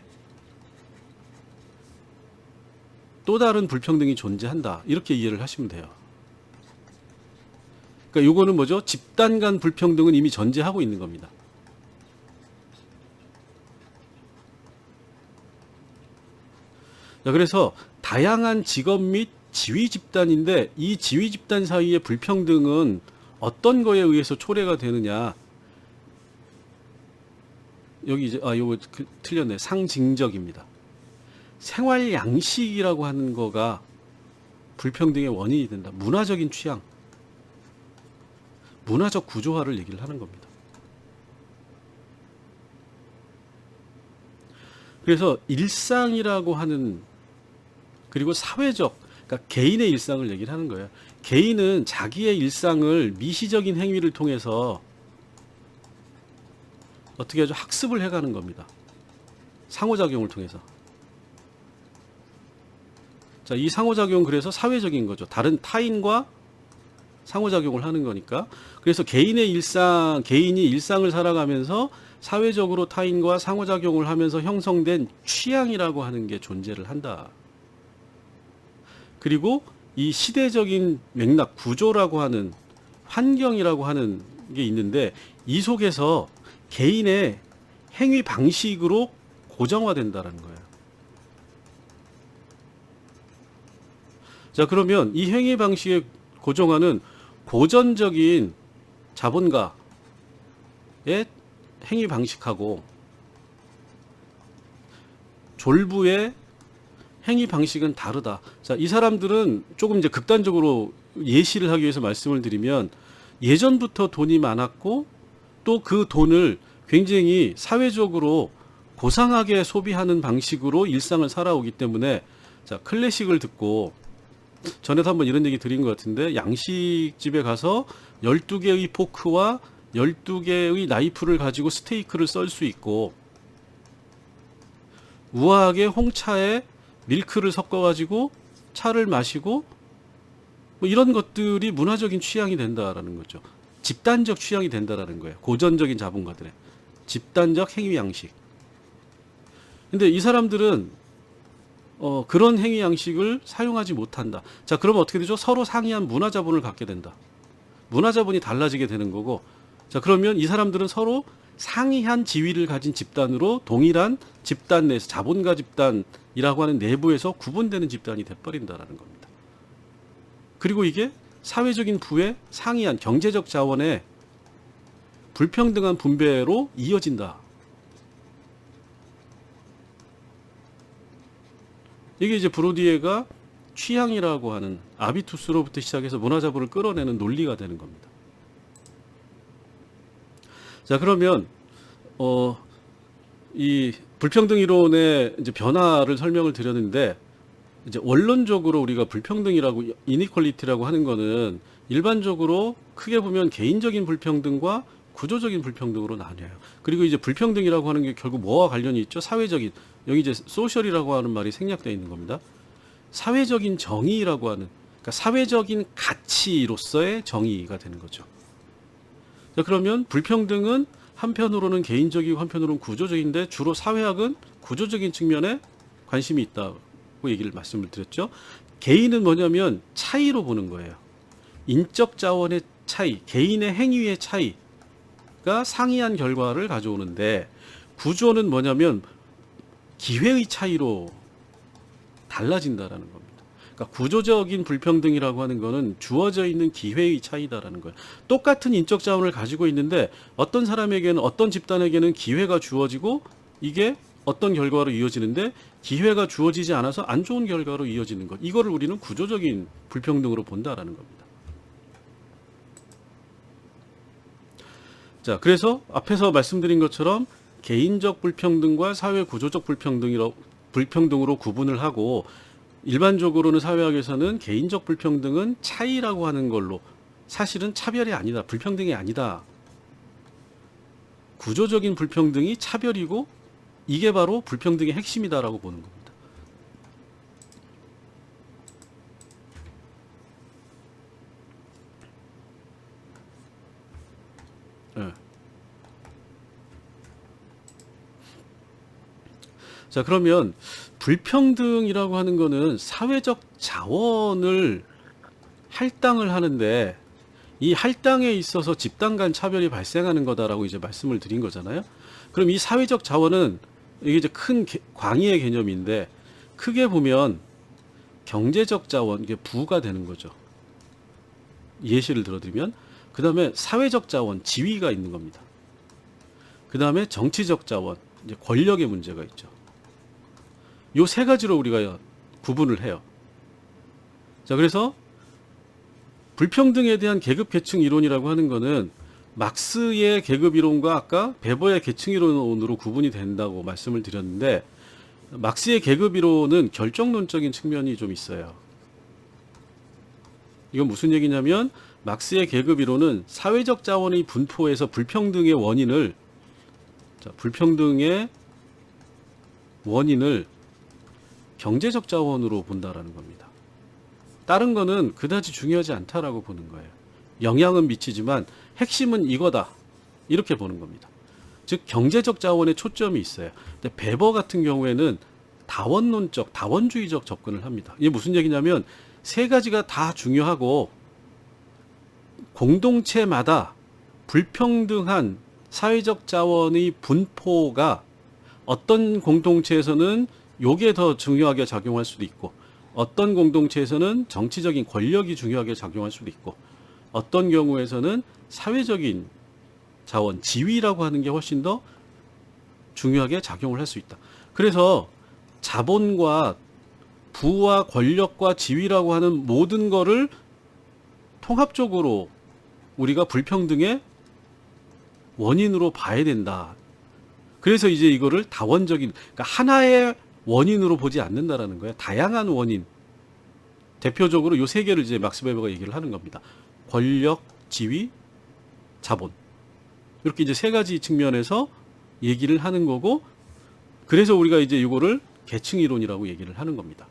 또 다른 불평등이 존재한다. 이렇게 이해를 하시면 돼요. 그러니까 요거는 뭐죠? 집단 간 불평등은 이미 존재하고 있는 겁니다. 자, 그래서 다양한 직업 및 지위 집단인데 이 지위 집단 사이의 불평등은 어떤 거에 의해서 초래가 되느냐. 여기 이제 요거 틀렸네. 상징적입니다. 생활 양식이라고 하는 거가 불평등의 원인이 된다. 문화적인 취향, 문화적 구조화를 얘기를 하는 겁니다. 그래서 일상이라고 하는, 그리고 사회적, 그러니까 개인의 일상을 얘기를 하는 거예요. 개인은 자기의 일상을 미시적인 행위를 통해서 어떻게 하죠? 학습을 해가는 겁니다. 상호작용을 통해서. 자, 이 상호작용은 그래서 사회적인 거죠. 다른 타인과 상호작용을 하는 거니까. 그래서 개인이 일상을 살아가면서 사회적으로 타인과 상호작용을 하면서 형성된 취향이라고 하는 게 존재를 한다. 그리고 이 시대적인 맥락, 구조라고 하는, 환경이라고 하는 게 있는데 이 속에서 개인의 행위 방식으로 고정화된다라는 거예요. 자, 그러면 이 행위 방식의 고정화는 고전적인 자본가의 행위 방식하고 졸부의 행위 방식은 다르다. 자, 이 사람들은 조금 이제 극단적으로 예시를 하기 위해서 말씀을 드리면, 예전부터 돈이 많았고 또 그 돈을 굉장히 사회적으로 고상하게 소비하는 방식으로 일상을 살아오기 때문에, 자, 클래식을 듣고 전에도 한번 이런 얘기 드린 것 같은데, 양식집에 가서 12개의 포크와 12개의 나이프를 가지고 스테이크를 썰 수 있고, 우아하게 홍차에 밀크를 섞어가지고 차를 마시고, 뭐 이런 것들이 문화적인 취향이 된다라는 거죠. 집단적 취향이 된다라는 거예요. 고전적인 자본가들의 집단적 행위 양식. 근데 이 사람들은 그런 행위 양식을 사용하지 못한다. 자, 그러면 어떻게 되죠? 서로 상이한 문화 자본을 갖게 된다. 문화 자본이 달라지게 되는 거고, 자, 그러면 이 사람들은 서로 상이한 지위를 가진 집단으로 동일한 집단 내에서, 자본가 집단이라고 하는 내부에서 구분되는 집단이 돼버린다라는 겁니다. 그리고 이게 사회적인 부의 상이한 경제적 자원의 불평등한 분배로 이어진다. 이게 이제 브로디에가 취향이라고 하는 아비투스로부터 시작해서 문화자본을 끌어내는 논리가 되는 겁니다. 자, 그러면 이 불평등 이론의 이제 변화를 설명을 드렸는데, 이제 원론적으로 우리가 불평등이라고, 이니퀄리티라고 하는 거는 일반적으로 크게 보면 개인적인 불평등과 구조적인 불평등으로 나뉘어요. 그리고 이제 불평등이라고 하는 게 결국 뭐와 관련이 있죠? 사회적인, 여기 이제 소셜이라고 하는 말이 생략되어 있는 겁니다. 사회적인 정의라고 하는, 그러니까 사회적인 가치로서의 정의가 되는 거죠. 자, 그러면 불평등은 한편으로는 개인적이고 한편으로는 구조적인데, 주로 사회학은 구조적인 측면에 관심이 있다고 얘기를 말씀을 드렸죠. 개인은 뭐냐면 차이로 보는 거예요. 인적 자원의 차이, 개인의 행위의 차이가 상이한 결과를 가져오는데, 구조는 뭐냐면 기회의 차이로 달라진다라는 겁니다. 그러니까 구조적인 불평등이라고 하는 거는 주어져 있는 기회의 차이다라는 거예요. 똑같은 인적 자원을 가지고 있는데 어떤 사람에게는, 어떤 집단에게는 기회가 주어지고 이게 어떤 결과로 이어지는데, 기회가 주어지지 않아서 안 좋은 결과로 이어지는 것, 이거를 우리는 구조적인 불평등으로 본다라는 겁니다. 자, 그래서 앞에서 말씀드린 것처럼 개인적 불평등과 사회 구조적 불평등으로 구분을 하고, 일반적으로는 사회학에서는 개인적 불평등은 차이라고 하는 걸로, 사실은 차별이 아니다, 불평등이 아니다, 구조적인 불평등이 차별이고 이게 바로 불평등의 핵심이다라고 보는 겁니다. 네. 자, 그러면 불평등이라고 하는 거는 사회적 자원을 할당을 하는데, 이 할당에 있어서 집단 간 차별이 발생하는 거다라고 이제 말씀을 드린 거잖아요. 그럼 이 사회적 자원은, 이게 이제 큰 광의의 개념인데, 크게 보면 경제적 자원, 이게 부가 되는 거죠. 예시를 들어드리면, 그 다음에 사회적 자원, 지위가 있는 겁니다. 그 다음에 정치적 자원, 이제 권력의 문제가 있죠. 요 세 가지로 우리가 구분을 해요. 자, 그래서 불평등에 대한 계급 계층 이론이라고 하는 거는 막스의 계급 이론과 아까 베버의 계층 이론으로 구분이 된다고 말씀을 드렸는데, 막스의 계급 이론은 결정론적인 측면이 좀 있어요. 이건 무슨 얘기냐면, 막스의 계급 이론은 사회적 자원의 분포에서 불평등의 원인을, 경제적 자원으로 본다라는 겁니다. 다른 거는 그다지 중요하지 않다라고 보는 거예요. 영향은 미치지만 핵심은 이거다, 이렇게 보는 겁니다. 즉 경제적 자원에 초점이 있어요. 근데 베버 같은 경우에는 다원론적, 다원주의적 접근을 합니다. 이게 무슨 얘기냐면, 세 가지가 다 중요하고 공동체마다 불평등한 사회적 자원의 분포가 어떤 공동체에서는 요게 더 중요하게 작용할 수도 있고, 어떤 공동체에서는 정치적인 권력이 중요하게 작용할 수도 있고, 어떤 경우에서는 사회적인 자원, 지위라고 하는 게 훨씬 더 중요하게 작용을 할 수 있다. 그래서 자본과 부와 권력과 지위라고 하는 모든 거를 통합적으로 우리가 불평등의 원인으로 봐야 된다. 그래서 이제 이거를 다원적인, 그러니까 하나의 원인으로 보지 않는다라는 거예요. 다양한 원인. 대표적으로 요 세 개를 이제 막스 베버가 얘기를 하는 겁니다. 권력, 지위, 자본. 이렇게 이제 세 가지 측면에서 얘기를 하는 거고, 그래서 우리가 이제 이거를 계층 이론이라고 얘기를 하는 겁니다.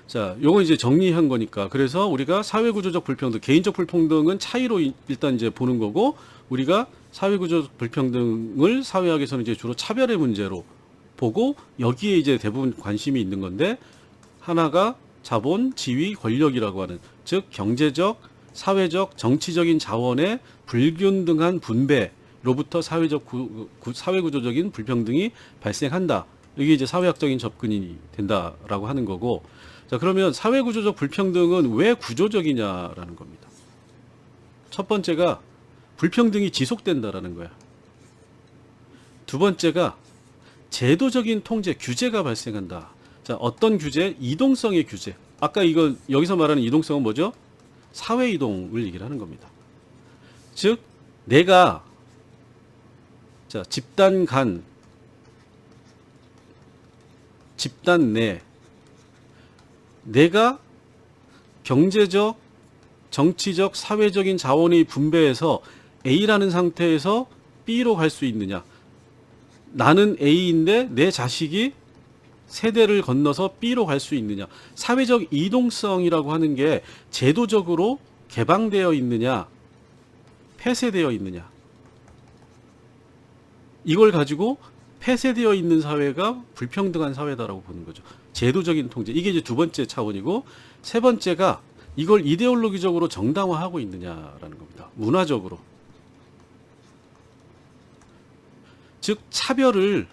자, 요거 이제 정리한 거니까. 그래서 우리가 사회구조적 불평등, 개인적 불평등은 차이로 일단 이제 보는 거고, 우리가 사회구조적 불평등을 사회학에서는 이제 주로 차별의 문제로 보고, 여기에 이제 대부분 관심이 있는 건데, 하나가 자본, 지위, 권력이라고 하는, 즉 경제적, 사회적, 정치적인 자원의 불균등한 분배로부터 사회구조적인 불평등이 발생한다. 이게 이제 사회학적인 접근이 된다라고 하는 거고, 자, 그러면 사회구조적 불평등은 왜 구조적이냐라는 겁니다. 첫 번째가 불평등이 지속된다라는 거야. 두 번째가 제도적인 통제, 규제가 발생한다. 자, 어떤 규제? 이동성의 규제. 아까 이건 여기서 말하는 이동성은 뭐죠? 사회 이동을 얘기를 하는 겁니다. 즉, 내가 자, 집단 간, 집단 내, 내가 경제적, 정치적, 사회적인 자원의 분배에서 A라는 상태에서 B로 갈 수 있느냐. 나는 A인데 내 자식이 세대를 건너서 B로 갈 수 있느냐. 사회적 이동성이라고 하는 게 제도적으로 개방되어 있느냐, 폐쇄되어 있느냐. 이걸 가지고 폐쇄되어 있는 사회가 불평등한 사회다라고 보는 거죠. 제도적인 통제. 이게 이제 두 번째 차원이고, 세 번째가 이걸 이데올로기적으로 정당화하고 있느냐라는 겁니다. 문화적으로. 즉, 차별을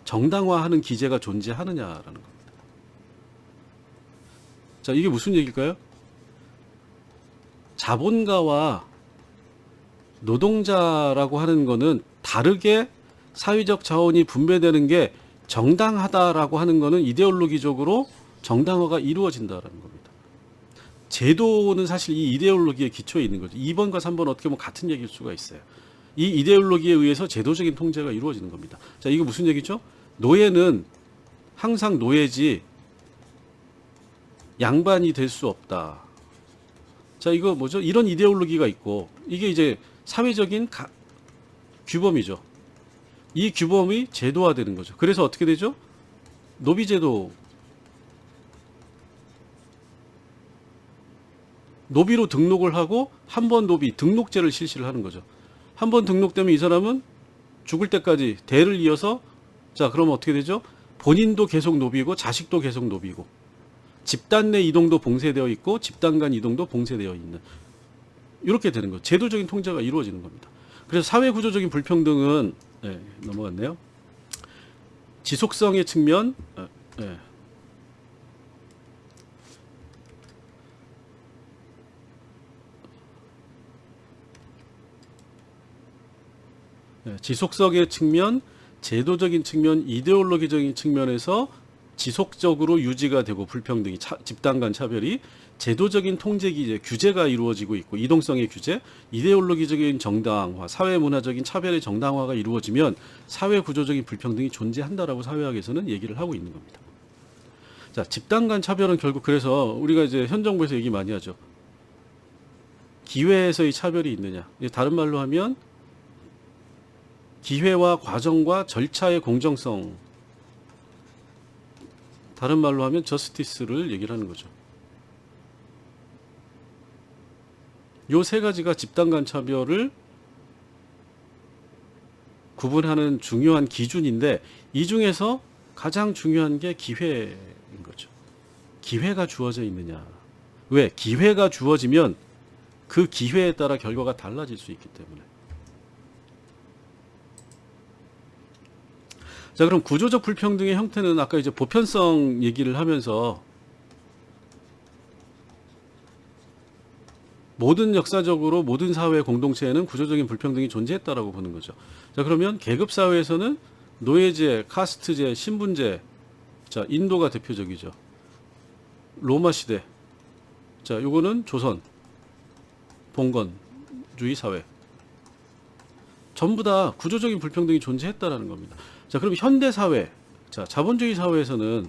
정당화하는 기제가 존재하느냐라는 겁니다. 자, 이게 무슨 얘기일까요? 자본가와 노동자라고 하는 거는 다르게 사회적 자원이 분배되는 게 정당하다라고 하는 거는 이데올로기적으로 정당화가 이루어진다라는 겁니다. 제도는 사실 이 이데올로기에 기초에 있는 거죠. 2번과 3번 어떻게 보면 같은 얘기일 수가 있어요. 이 이데올로기에 의해서 제도적인 통제가 이루어지는 겁니다. 자, 이거 무슨 얘기죠? 노예는 항상 노예지 양반이 될 수 없다. 자, 이거 뭐죠? 이런 이데올로기가 있고, 이게 이제 사회적인 규범이죠. 이 규범이 제도화되는 거죠. 그래서 어떻게 되죠? 노비제도. 노비로 등록을 하고 한 번 노비 등록제를 실시를 하는 거죠. 한 번 등록되면 이 사람은 죽을 때까지 대를 이어서, 자, 그러면 어떻게 되죠? 본인도 계속 노비고 자식도 계속 노비고, 집단 내 이동도 봉쇄되어 있고 집단 간 이동도 봉쇄되어 있는, 이렇게 되는 거죠. 제도적인 통제가 이루어지는 겁니다. 그래서 사회구조적인 불평등은, 네, 넘어갔네요. 지속성의 측면, 네. 네, 지속성의 측면, 제도적인 측면, 이데올로기적인 측면에서 지속적으로 유지가 되고, 불평등이, 집단 간 차별이 제도적인 통제 기제, 규제가 이루어지고 있고, 이동성의 규제, 이데올로기적인 정당화, 사회문화적인 차별의 정당화가 이루어지면 사회구조적인 불평등이 존재한다라고 사회학에서는 얘기를 하고 있는 겁니다. 자, 집단 간 차별은 결국, 그래서 우리가 이제 현 정부에서 얘기 많이 하죠. 기회에서의 차별이 있느냐. 다른 말로 하면 기회와 과정과 절차의 공정성, 다른 말로 하면 저스티스를 얘기를 하는 거죠. 요 세 가지가 집단 간 차별을 구분하는 중요한 기준인데, 이 중에서 가장 중요한 게 기회인 거죠. 기회가 주어져 있느냐. 왜? 기회가 주어지면 그 기회에 따라 결과가 달라질 수 있기 때문에. 자, 그럼 구조적 불평등의 형태는 아까 이제 보편성 얘기를 하면서 모든 역사적으로 모든 사회 공동체에는 구조적인 불평등이 존재했다라고 보는 거죠. 자, 그러면 계급 사회에서는 노예제, 카스트제, 신분제, 자, 인도가 대표적이죠. 로마 시대. 자, 요거는 조선, 봉건주의 사회. 전부 다 구조적인 불평등이 존재했다라는 겁니다. 자, 그럼 현대 사회, 자, 자본주의 사회에서는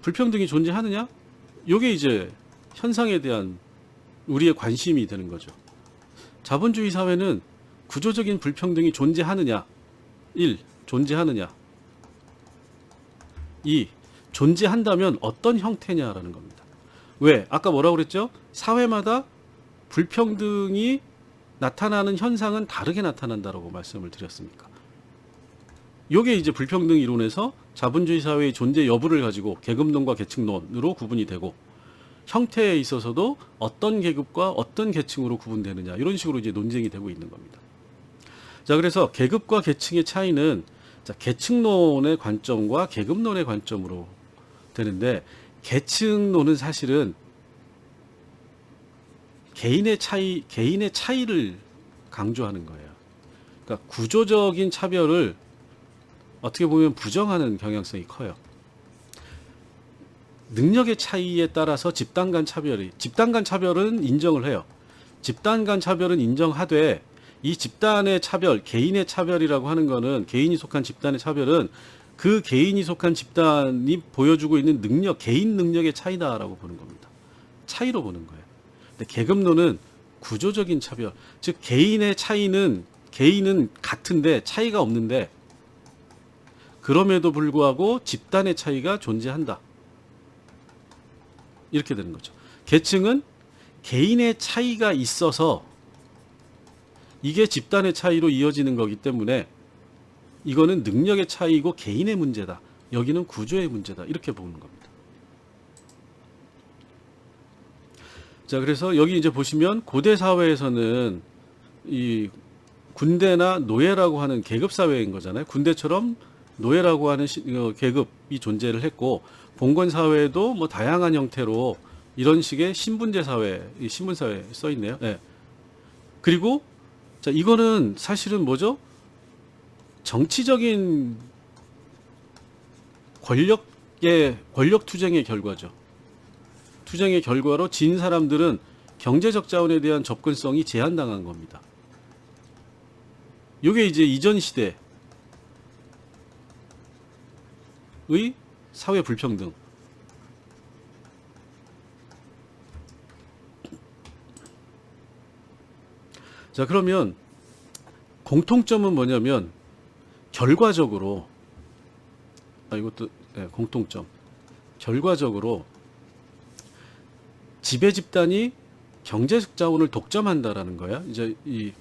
불평등이 존재하느냐? 요게 이제 현상에 대한 우리의 관심이 되는 거죠. 자본주의 사회는 구조적인 불평등이 존재하느냐? 1. 존재하느냐? 2. 존재한다면 어떤 형태냐라는 겁니다. 왜? 아까 뭐라고 그랬죠? 사회마다 불평등이 나타나는 현상은 다르게 나타난다라고 말씀을 드렸으니까. 요게 이제 불평등 이론에서 자본주의 사회의 존재 여부를 가지고 계급론과 계층론으로 구분이 되고, 형태에 있어서도 어떤 계급과 어떤 계층으로 구분되느냐, 이런 식으로 이제 논쟁이 되고 있는 겁니다. 자, 그래서 계급과 계층의 차이는, 자, 계층론의 관점과 계급론의 관점으로 되는데, 계층론은 사실은 개인의 차이를 강조하는 거예요. 그러니까 구조적인 차별을 어떻게 보면 부정하는 경향성이 커요. 능력의 차이에 따라서 집단 간 차별은 인정을 해요. 집단 간 차별은 인정하되, 이 집단의 차별, 개인의 차별이라고 하는 거는, 개인이 속한 집단의 차별은 그 개인이 속한 집단이 보여주고 있는 능력, 개인 능력의 차이다라고 보는 겁니다. 차이로 보는 거예요. 근데 계급론은 구조적인 차별, 즉 개인의 차이는, 개인은 같은데 차이가 없는데, 그럼에도 불구하고 집단의 차이가 존재한다, 이렇게 되는 거죠. 계층은 개인의 차이가 있어서 이게 집단의 차이로 이어지는 거기 때문에 이거는 능력의 차이고 개인의 문제다, 여기는 구조의 문제다, 이렇게 보는 겁니다. 자, 그래서 여기 이제 보시면 고대 사회에서는 이 군대나 노예라고 하는 계급 사회인 거잖아요. 군대처럼 노예라고 하는 계급이 존재를 했고, 봉건 사회도 뭐 다양한 형태로 이런 식의 신분제 사회, 신분 사회 써 있네요. 네. 그리고 자, 이거는 사실은 뭐죠? 정치적인 권력 투쟁의 결과죠. 투쟁의 결과로 진 사람들은 경제적 자원에 대한 접근성이 제한당한 겁니다. 이게 이제 이전 시대의 사회 불평등. 자, 그러면 공통점은 뭐냐면, 결과적으로, 이것도 공통점. 결과적으로 지배 집단이 경제적 자원을 독점한다라는 거야. 이제 이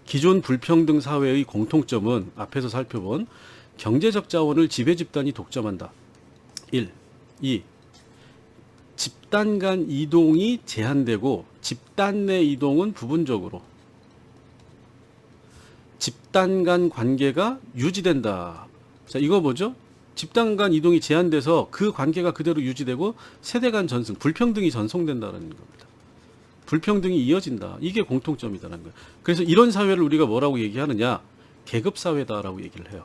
기존 불평등 사회의 공통점은 앞에서 살펴본 경제적 자원을 지배 집단이 독점한다. 1. 2. 집단 간 이동이 제한되고 집단 내 이동은 부분적으로, 집단 간 관계가 유지된다. 자, 이거 뭐죠? 집단 간 이동이 제한돼서 그 관계가 그대로 유지되고 세대 간 전승, 불평등이 전송된다는 겁니다. 불평등이 이어진다. 이게 공통점이다라는 거예요. 그래서 이런 사회를 우리가 뭐라고 얘기하느냐? 계급 사회다라고 얘기를 해요.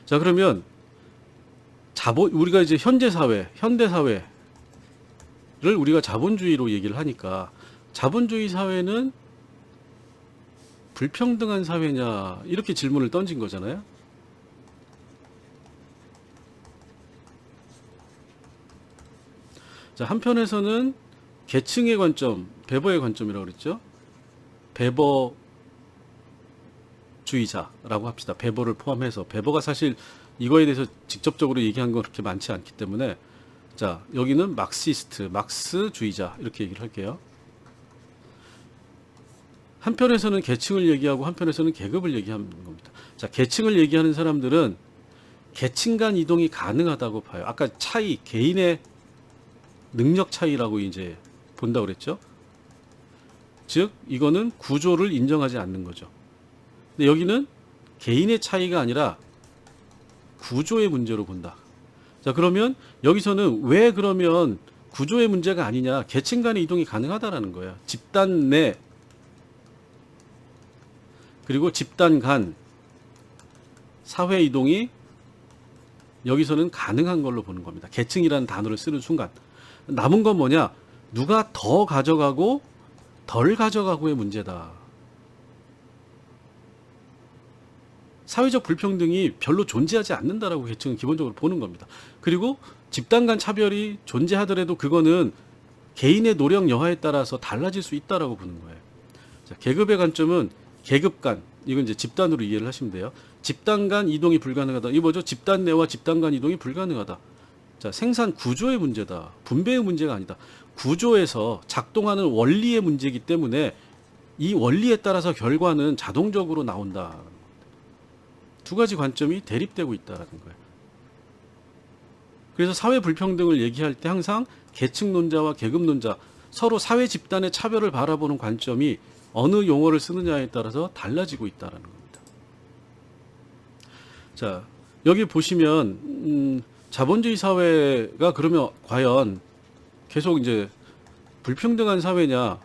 자, 그러면 우리가 이제 현대 사회를 우리가 자본주의로 얘기를 하니까, 자본주의 사회는 불평등한 사회냐, 이렇게 질문을 던진 거잖아요. 자, 한편에서는 계층의 관점, 베버의 관점이라고 그랬죠. 베버주의자라고 합시다. 베버를 포함해서. 베버가 사실 이거에 대해서 직접적으로 얘기한 건 그렇게 많지 않기 때문에, 자, 여기는 막스주의자, 이렇게 얘기를 할게요. 한편에서는 계층을 얘기하고 한편에서는 계급을 얘기하는 겁니다. 자, 계층을 얘기하는 사람들은 계층 간 이동이 가능하다고 봐요. 아까 차이, 개인의 능력 차이라고 이제 본다고 그랬죠. 즉 이거는 구조를 인정하지 않는 거죠. 근데 여기는 개인의 차이가 아니라 구조의 문제로 본다. 자, 그러면 여기서는 왜 그러면 구조의 문제가 아니냐, 계층 간의 이동이 가능하다라는 거야. 집단 내 그리고 집단 간 사회 이동이 여기서는 가능한 걸로 보는 겁니다. 계층이라는 단어를 쓰는 순간 남은 건 뭐냐, 누가 더 가져가고 덜 가져가고의 문제다. 사회적 불평등이 별로 존재하지 않는다라고 계층은 기본적으로 보는 겁니다. 그리고 집단 간 차별이 존재하더라도 그거는 개인의 노력 여하에 따라서 달라질 수 있다라고 보는 거예요. 자, 계급의 관점은 계급 간, 이건 이제 집단으로 이해를 하시면 돼요. 집단 간 이동이 불가능하다. 이 뭐죠? 집단 내와 집단 간 이동이 불가능하다. 자, 생산 구조의 문제다. 분배의 문제가 아니다. 구조에서 작동하는 원리의 문제이기 때문에 이 원리에 따라서 결과는 자동적으로 나온다. 두 가지 관점이 대립되고 있다는 거예요. 그래서 사회 불평등을 얘기할 때 항상 계층론자와 계급론자, 서로 사회 집단의 차별을 바라보는 관점이 어느 용어를 쓰느냐에 따라서 달라지고 있다는 겁니다. 자, 여기 보시면 자본주의 사회가 그러면 과연 계속 이제 불평등한 사회냐,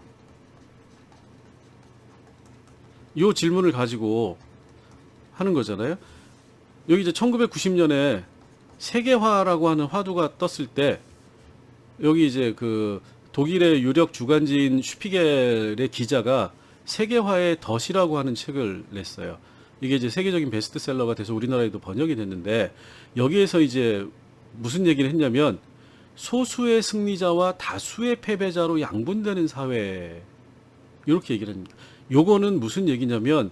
이 질문을 가지고 하는 거잖아요. 여기 이제 1990년에 세계화라고 하는 화두가 떴을 때 여기 이제 그 독일의 유력 주간지인 슈피겔의 기자가 세계화의 덫이라고 하는 책을 냈어요. 이게 이제 세계적인 베스트셀러가 돼서 우리나라에도 번역이 됐는데, 여기에서 이제 무슨 얘기를 했냐면 소수의 승리자와 다수의 패배자로 양분되는 사회, 이렇게 얘기를 합니다. 요거는 무슨 얘기냐면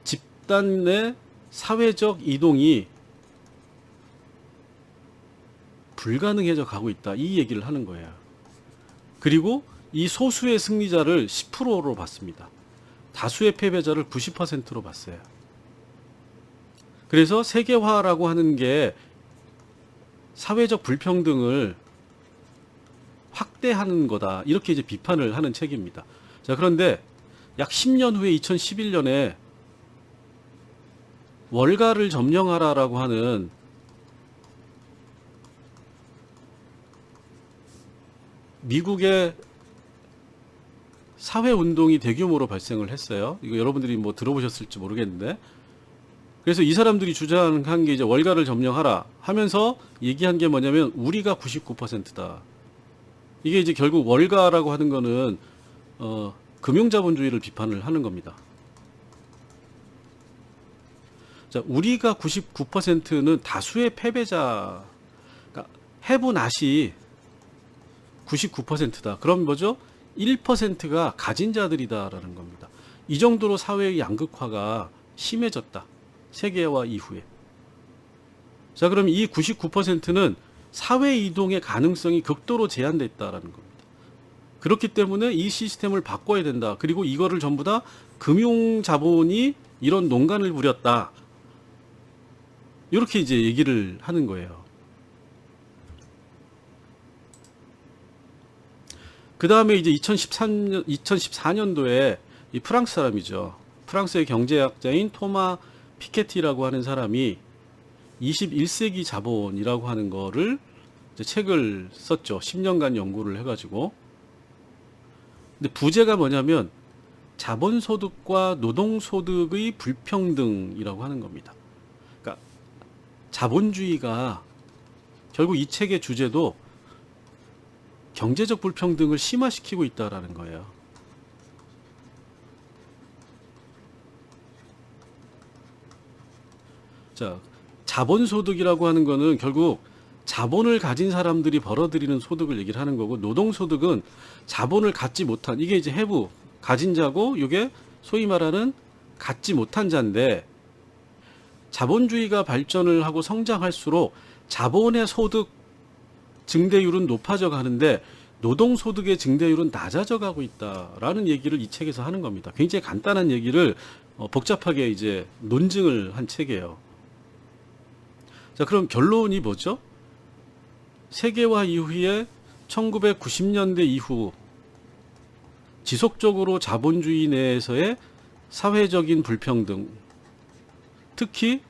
집단 내 사회적 이동이 불가능해져 가고 있다, 이 얘기를 하는 거예요. 그리고 이 소수의 승리자를 10%로 봤습니다. 다수의 패배자를 90%로 봤어요. 그래서 세계화라고 하는 게 사회적 불평등을 확대하는 거다, 이렇게 이제 비판을 하는 책입니다. 자, 그런데 약 10년 후에 2011년에 월가를 점령하라라고 하는 미국의 사회운동이 대규모로 발생을 했어요. 이거 여러분들이 뭐 들어보셨을지 모르겠는데, 그래서 이 사람들이 주장한 게 이제 월가를 점령하라 하면서 얘기한 게 뭐냐면 우리가 99%다. 이게 이제 결국 월가라고 하는 거는 금융자본주의를 비판을 하는 겁니다. 자, 우리가 99%는 다수의 패배자, 그러니까 have not이 99%다. 그럼 뭐죠? 1%가 가진 자들이다라는 겁니다. 이 정도로 사회의 양극화가 심해졌다, 세계화 이후에. 자, 그럼 이 99%는 사회 이동의 가능성이 극도로 제한됐다라는 겁니다. 그렇기 때문에 이 시스템을 바꿔야 된다. 그리고 이거를 전부 다 금융자본이 이런 농간을 부렸다, 이렇게 이제 얘기를 하는 거예요. 그 다음에 이제 2014년도에 이 프랑스 사람이죠. 프랑스의 경제학자인 토마 피케티라고 하는 사람이 21세기 자본이라고 하는 거를 이제 책을 썼죠. 10년간 연구를 해가지고. 근데 부제가 뭐냐면 자본소득과 노동소득의 불평등이라고 하는 겁니다. 그러니까 자본주의가 결국 이 책의 주제도 경제적 불평등을 심화시키고 있다라는 거예요. 자, 자본소득이라고 하는 거는 결국 자본을 가진 사람들이 벌어들이는 소득을 얘기를 하는 거고, 노동소득은 자본을 갖지 못한, 이게 이제 have, 가진 자고, 이게 소위 말하는 갖지 못한 자인데, 자본주의가 발전을 하고 성장할수록 자본의 소득 증대율은 높아져 가는데 노동소득의 증대율은 낮아져 가고 있다라는 얘기를 이 책에서 하는 겁니다. 굉장히 간단한 얘기를 복잡하게 이제 논증을 한 책이에요. 자, 그럼 결론이 뭐죠? 세계화 이후에 1990년대 이후 지속적으로 자본주의 내에서의 사회적인 불평등, 특히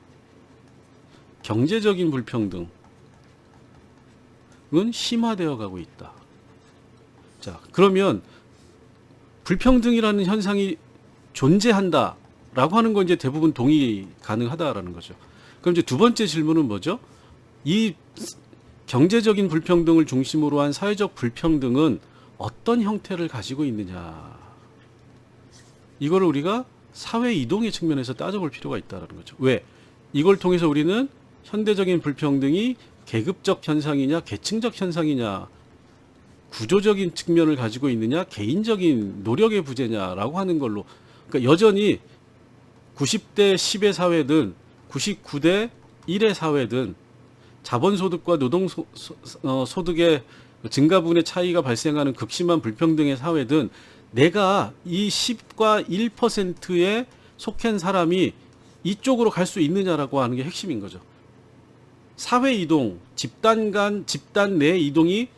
경제적인 불평등은 심화되어 가고 있다. 자, 그러면 불평등이라는 현상이 존재한다라고 하는 건 이제 대부분 동의 가능하다라는 거죠. 그럼 이제 두 번째 질문은 뭐죠? 이 경제적인 불평등을 중심으로 한 사회적 불평등은 어떤 형태를 가지고 있느냐. 이거를 우리가 사회 이동의 측면에서 따져볼 필요가 있다는 거죠. 왜? 이걸 통해서 우리는 현대적인 불평등이 계급적 현상이냐, 계층적 현상이냐, 구조적인 측면을 가지고 있느냐, 개인적인 노력의 부재냐라고 하는 걸로, 그러니까 여전히 90대 10의 사회든 99대 1의 사회든 자본소득과 노동소득의 증가분의 차이가 발생하는 극심한 불평등의 사회든 내가 이 10과 1%에 속한 사람이 이쪽으로 갈 수 있느냐라고 하는 게 핵심인 거죠. 사회 이동, 집단 내 이동이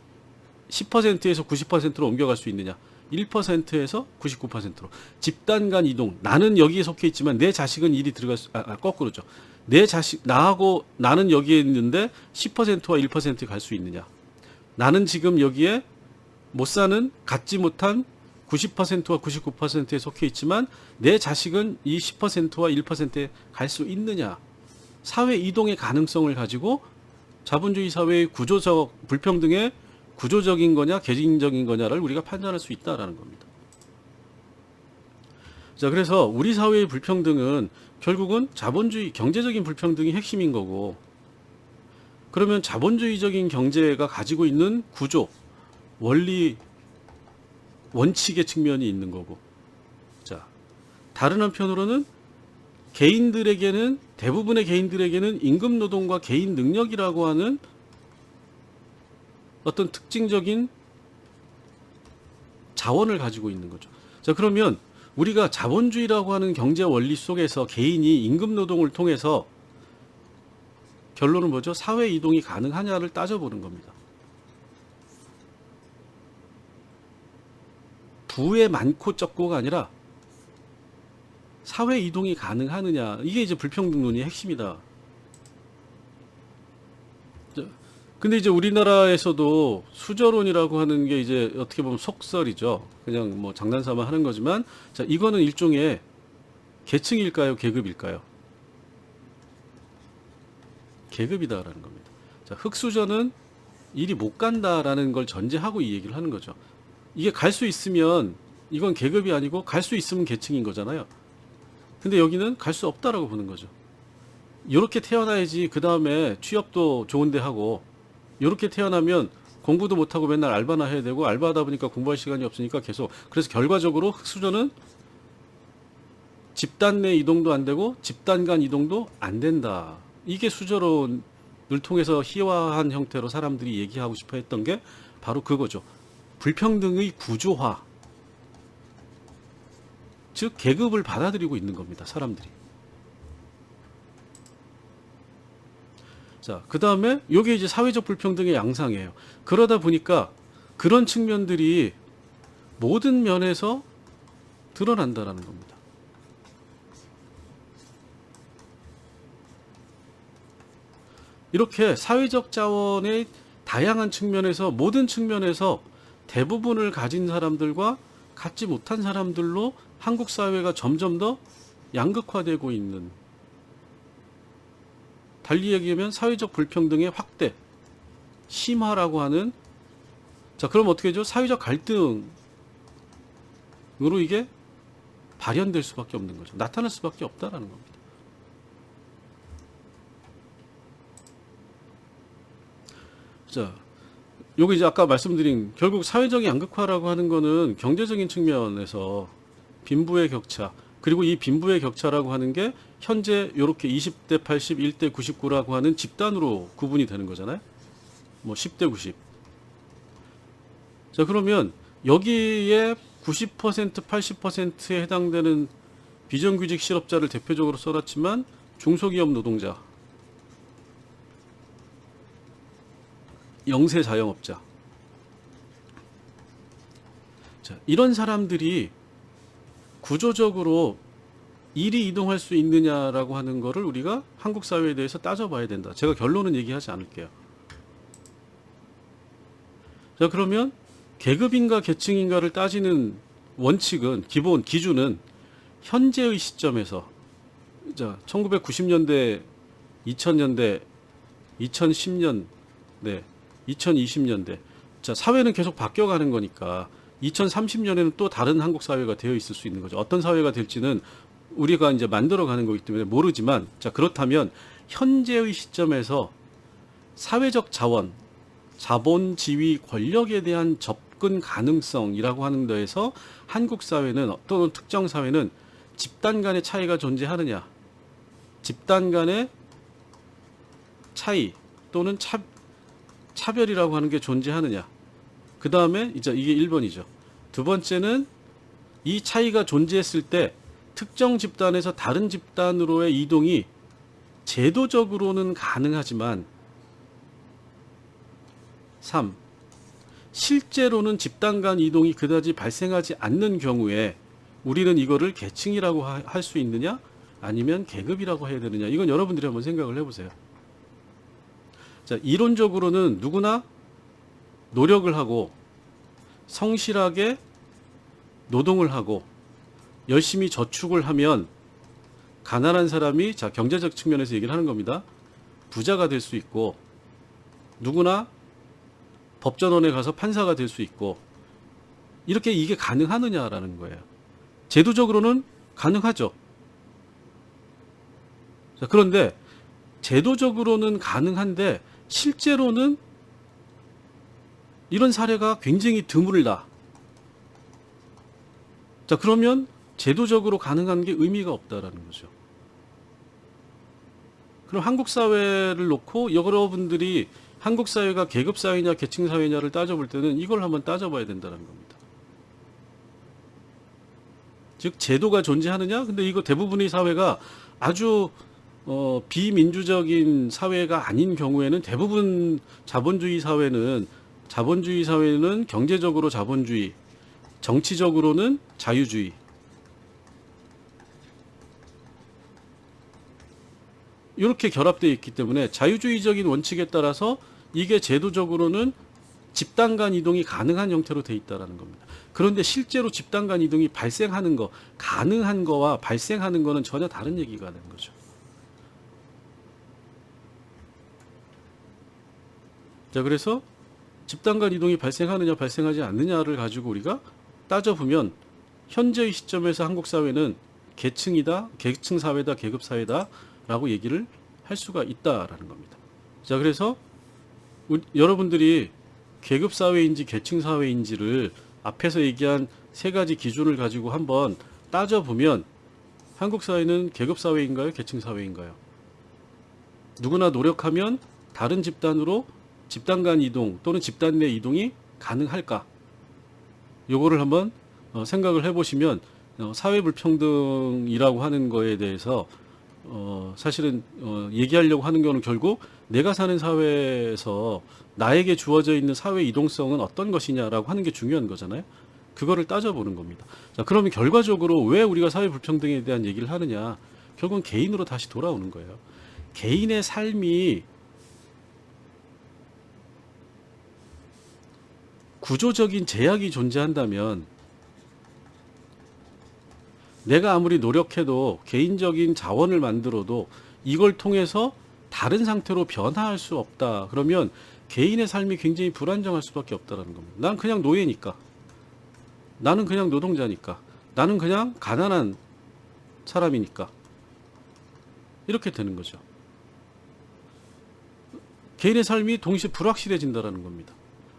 10%에서 90%로 옮겨갈 수 있느냐, 1%에서 99%로. 집단 간 이동, 나는 여기에 속해 있지만 내 자식은 일이 들어갈 수, 거꾸로죠. 내 자식, 나하고 나는 여기에 있는데 10%와 1%에 갈 수 있느냐. 나는 지금 여기에 못 사는, 갖지 못한 90%와 99%에 속해 있지만 내 자식은 이 10%와 1%에 갈 수 있느냐. 사회 이동의 가능성을 가지고 자본주의 사회의 구조적 불평등의 구조적인 거냐 개인적인 거냐를 우리가 판단할 수 있다라는 겁니다. 자, 그래서 우리 사회의 불평등은 결국은 자본주의 경제적인 불평등이 핵심인 거고, 그러면 자본주의적인 경제가 가지고 있는 구조, 원리, 원칙의 측면이 있는 거고, 자, 다른 한편으로는 개인들에게는, 대부분의 개인들에게는 임금 노동과 개인 능력이라고 하는 어떤 특징적인 자원을 가지고 있는 거죠. 자, 그러면 우리가 자본주의라고 하는 경제 원리 속에서 개인이 임금 노동을 통해서 결론은 뭐죠? 사회 이동이 가능하냐를 따져보는 겁니다. 부의 많고 적고가 아니라 사회 이동이 가능하느냐, 이게 이제 불평등론의 핵심이다. 근데 이제 우리나라에서도 수저론이라고 하는 게 이제 어떻게 보면 속설이죠. 그냥 뭐 장난삼아 하는 거지만, 자, 이거는 일종의 계층일까요? 계급일까요? 계급이다라는 겁니다. 자, 흑수저는 일이 못 간다라는 걸 전제하고 이 얘기를 하는 거죠. 이게 갈 수 있으면 이건 계급이 아니고 갈 수 있으면 계층인 거잖아요. 근데 여기는 갈 수 없다라고 보는 거죠. 이렇게 태어나야지 그 다음에 취업도 좋은데 하고, 이렇게 태어나면 공부도 못하고 맨날 알바나 해야 되고, 알바하다 보니까 공부할 시간이 없으니까 계속, 그래서 결과적으로 흑수저는 집단 내 이동도 안 되고 집단 간 이동도 안 된다. 이게 수저론을 통해서 희화한 형태로 사람들이 얘기하고 싶어 했던 게 바로 그거죠. 불평등의 구조화, 즉 계급을 받아들이고 있는 겁니다, 사람들이. 자, 그 다음에 요게 이제 사회적 불평등의 양상이에요. 그러다 보니까 그런 측면들이 모든 면에서 드러난다라는 겁니다. 이렇게 사회적 자원의 다양한 측면에서, 모든 측면에서 대부분을 가진 사람들과 갖지 못한 사람들로 한국 사회가 점점 더 양극화되고 있는, 달리 얘기하면 사회적 불평등의 확대, 심화라고 하는, 자, 그럼 어떻게 되죠? 사회적 갈등으로 이게 발현될 수밖에 없는 거죠. 나타날 수밖에 없다라는 겁니다. 자, 요거 이제 아까 말씀드린 결국 사회적 양극화라고 하는 거는 경제적인 측면에서 빈부의 격차, 그리고 이 빈부의 격차라고 하는 게 현재 이렇게 20대 80, 1대 99라고 하는 집단으로 구분이 되는 거잖아요. 뭐 10대 90. 자, 그러면 여기에 90%, 80%에 해당되는 비정규직 실업자를 대표적으로 써놨지만 중소기업 노동자, 영세 자영업자, 자, 이런 사람들이 구조적으로 일이 이동할 수 있느냐라고 하는 거를 우리가 한국 사회에 대해서 따져봐야 된다. 제가 결론은 얘기하지 않을게요. 자, 그러면 계급인가 계층인가를 따지는 원칙은, 기본 기준은 현재의 시점에서, 자, 1990년대, 2000년대, 2010년, 네, 2020년대. 자, 사회는 계속 바뀌어가는 거니까 2030년에는 또 다른 한국 사회가 되어 있을 수 있는 거죠. 어떤 사회가 될지는 우리가 이제 만들어가는 거기 때문에 모르지만, 자, 그렇다면 현재의 시점에서 사회적 자원, 자본, 지위, 권력에 대한 접근 가능성이라고 하는 데에서 한국 사회는, 또는 특정 사회는 집단 간의 차이가 존재하느냐, 집단 간의 차이 또는 차별이라고 하는 게 존재하느냐. 그 다음에 이제 이게 1번이죠. 두 번째는 이 차이가 존재했을 때 특정 집단에서 다른 집단으로의 이동이 제도적으로는 가능하지만, 3. 실제로는 집단 간 이동이 그다지 발생하지 않는 경우에 우리는 이거를 계층이라고 할 수 있느냐, 아니면 계급이라고 해야 되느냐. 이건 여러분들이 한번 생각을 해보세요. 자, 이론적으로는 누구나 노력을 하고 성실하게 노동을 하고 열심히 저축을 하면 가난한 사람이, 자, 경제적 측면에서 얘기를 하는 겁니다. 부자가 될 수 있고, 누구나 법전원에 가서 판사가 될 수 있고, 이렇게 이게 가능하느냐라는 거예요. 제도적으로는 가능하죠. 자, 그런데 제도적으로는 가능한데 실제로는 이런 사례가 굉장히 드물다. 자, 그러면 제도적으로 가능한 게 의미가 없다라는 거죠. 그럼 한국 사회를 놓고 여러분들이 한국 사회가 계급 사회냐 계층 사회냐를 따져볼 때는 이걸 한번 따져봐야 된다는 겁니다. 즉 제도가 존재하느냐? 근데 이거 대부분의 사회가 아주 비민주적인 사회가 아닌 경우에는, 대부분 자본주의 사회는 경제적으로 자본주의, 정치적으로는 자유주의, 이렇게 결합되어 있기 때문에 자유주의적인 원칙에 따라서 이게 제도적으로는 집단 간 이동이 가능한 형태로 되어 있다는 겁니다. 그런데 실제로 집단 간 이동이 발생하는 거, 가능한 거와 발생하는 거는 전혀 다른 얘기가 되는 거죠. 자, 그래서 집단 간 이동이 발생하느냐 발생하지 않느냐를 가지고 우리가 따져보면 현재의 시점에서 한국 사회는 계층이다, 계층 사회다, 계급 사회다 라고 얘기를 할 수가 있다라는 겁니다. 자, 그래서 여러분들이 계급 사회인지 계층 사회인지를 앞에서 얘기한 세 가지 기준을 가지고 한번 따져보면 한국 사회는 계급 사회인가요? 계층 사회인가요? 누구나 노력하면 다른 집단으로 집단 간 이동 또는 집단 내 이동이 가능할까? 요거를 한번 생각을 해보시면 사회 불평등이라고 하는 거에 대해서 사실은 얘기하려고 하는 거는 결국 내가 사는 사회에서 나에게 주어져 있는 사회 이동성은 어떤 것이냐라고 하는 게 중요한 거잖아요. 그거를 따져보는 겁니다. 자, 그러면 결과적으로 왜 우리가 사회 불평등에 대한 얘기를 하느냐? 결국은 개인으로 다시 돌아오는 거예요. 개인의 삶이 구조적인 제약이 존재한다면 내가 아무리 노력해도 개인적인 자원을 만들어도 이걸 통해서 다른 상태로 변화할 수 없다. 그러면 개인의 삶이 굉장히 불안정할 수밖에 없다는 겁니다. 난 그냥 노예니까. 나는 그냥 노동자니까. 나는 그냥 가난한 사람이니까. 이렇게 되는 거죠. 개인의 삶이 동시에 불확실해진다는 겁니다.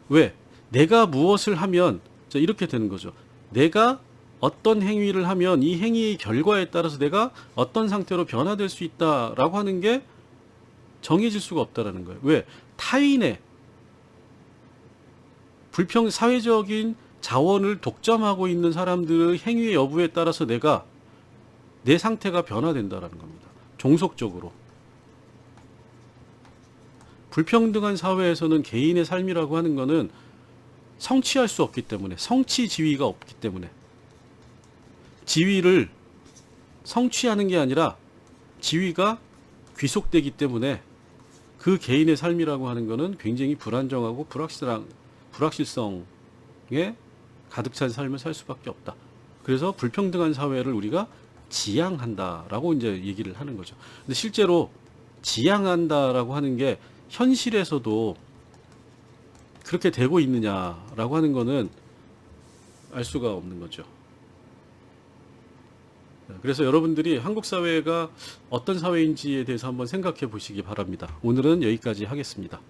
왜? 내가 무엇을 하면, 자, 이렇게 되는 거죠. 내가 어떤 행위를 하면 이 행위의 결과에 따라서 내가 어떤 상태로 변화될 수 있다라고 하는 게 정해질 수가 없다라는 거예요. 왜? 타인의 사회적인 자원을 독점하고 있는 사람들의 행위 여부에 따라서 내 상태가 변화된다라는 겁니다. 종속적으로. 불평등한 사회에서는 개인의 삶이라고 하는 것은 성취할 수 없기 때문에, 성취 지위가 없기 때문에, 지위를 성취하는 게 아니라 지위가 귀속되기 때문에 그 개인의 삶이라고 하는 것은 굉장히 불안정하고 불확실성에 가득 찬 삶을 살 수밖에 없다. 그래서 불평등한 사회를 우리가 지향한다라고 이제 얘기를 하는 거죠. 근데 실제로 지향한다라고 하는 게 현실에서도 그렇게 되고 있느냐라고 하는 거는 알 수가 없는 거죠. 그래서 여러분들이 한국 사회가 어떤 사회인지에 대해서 한번 생각해 보시기 바랍니다. 오늘은 여기까지 하겠습니다.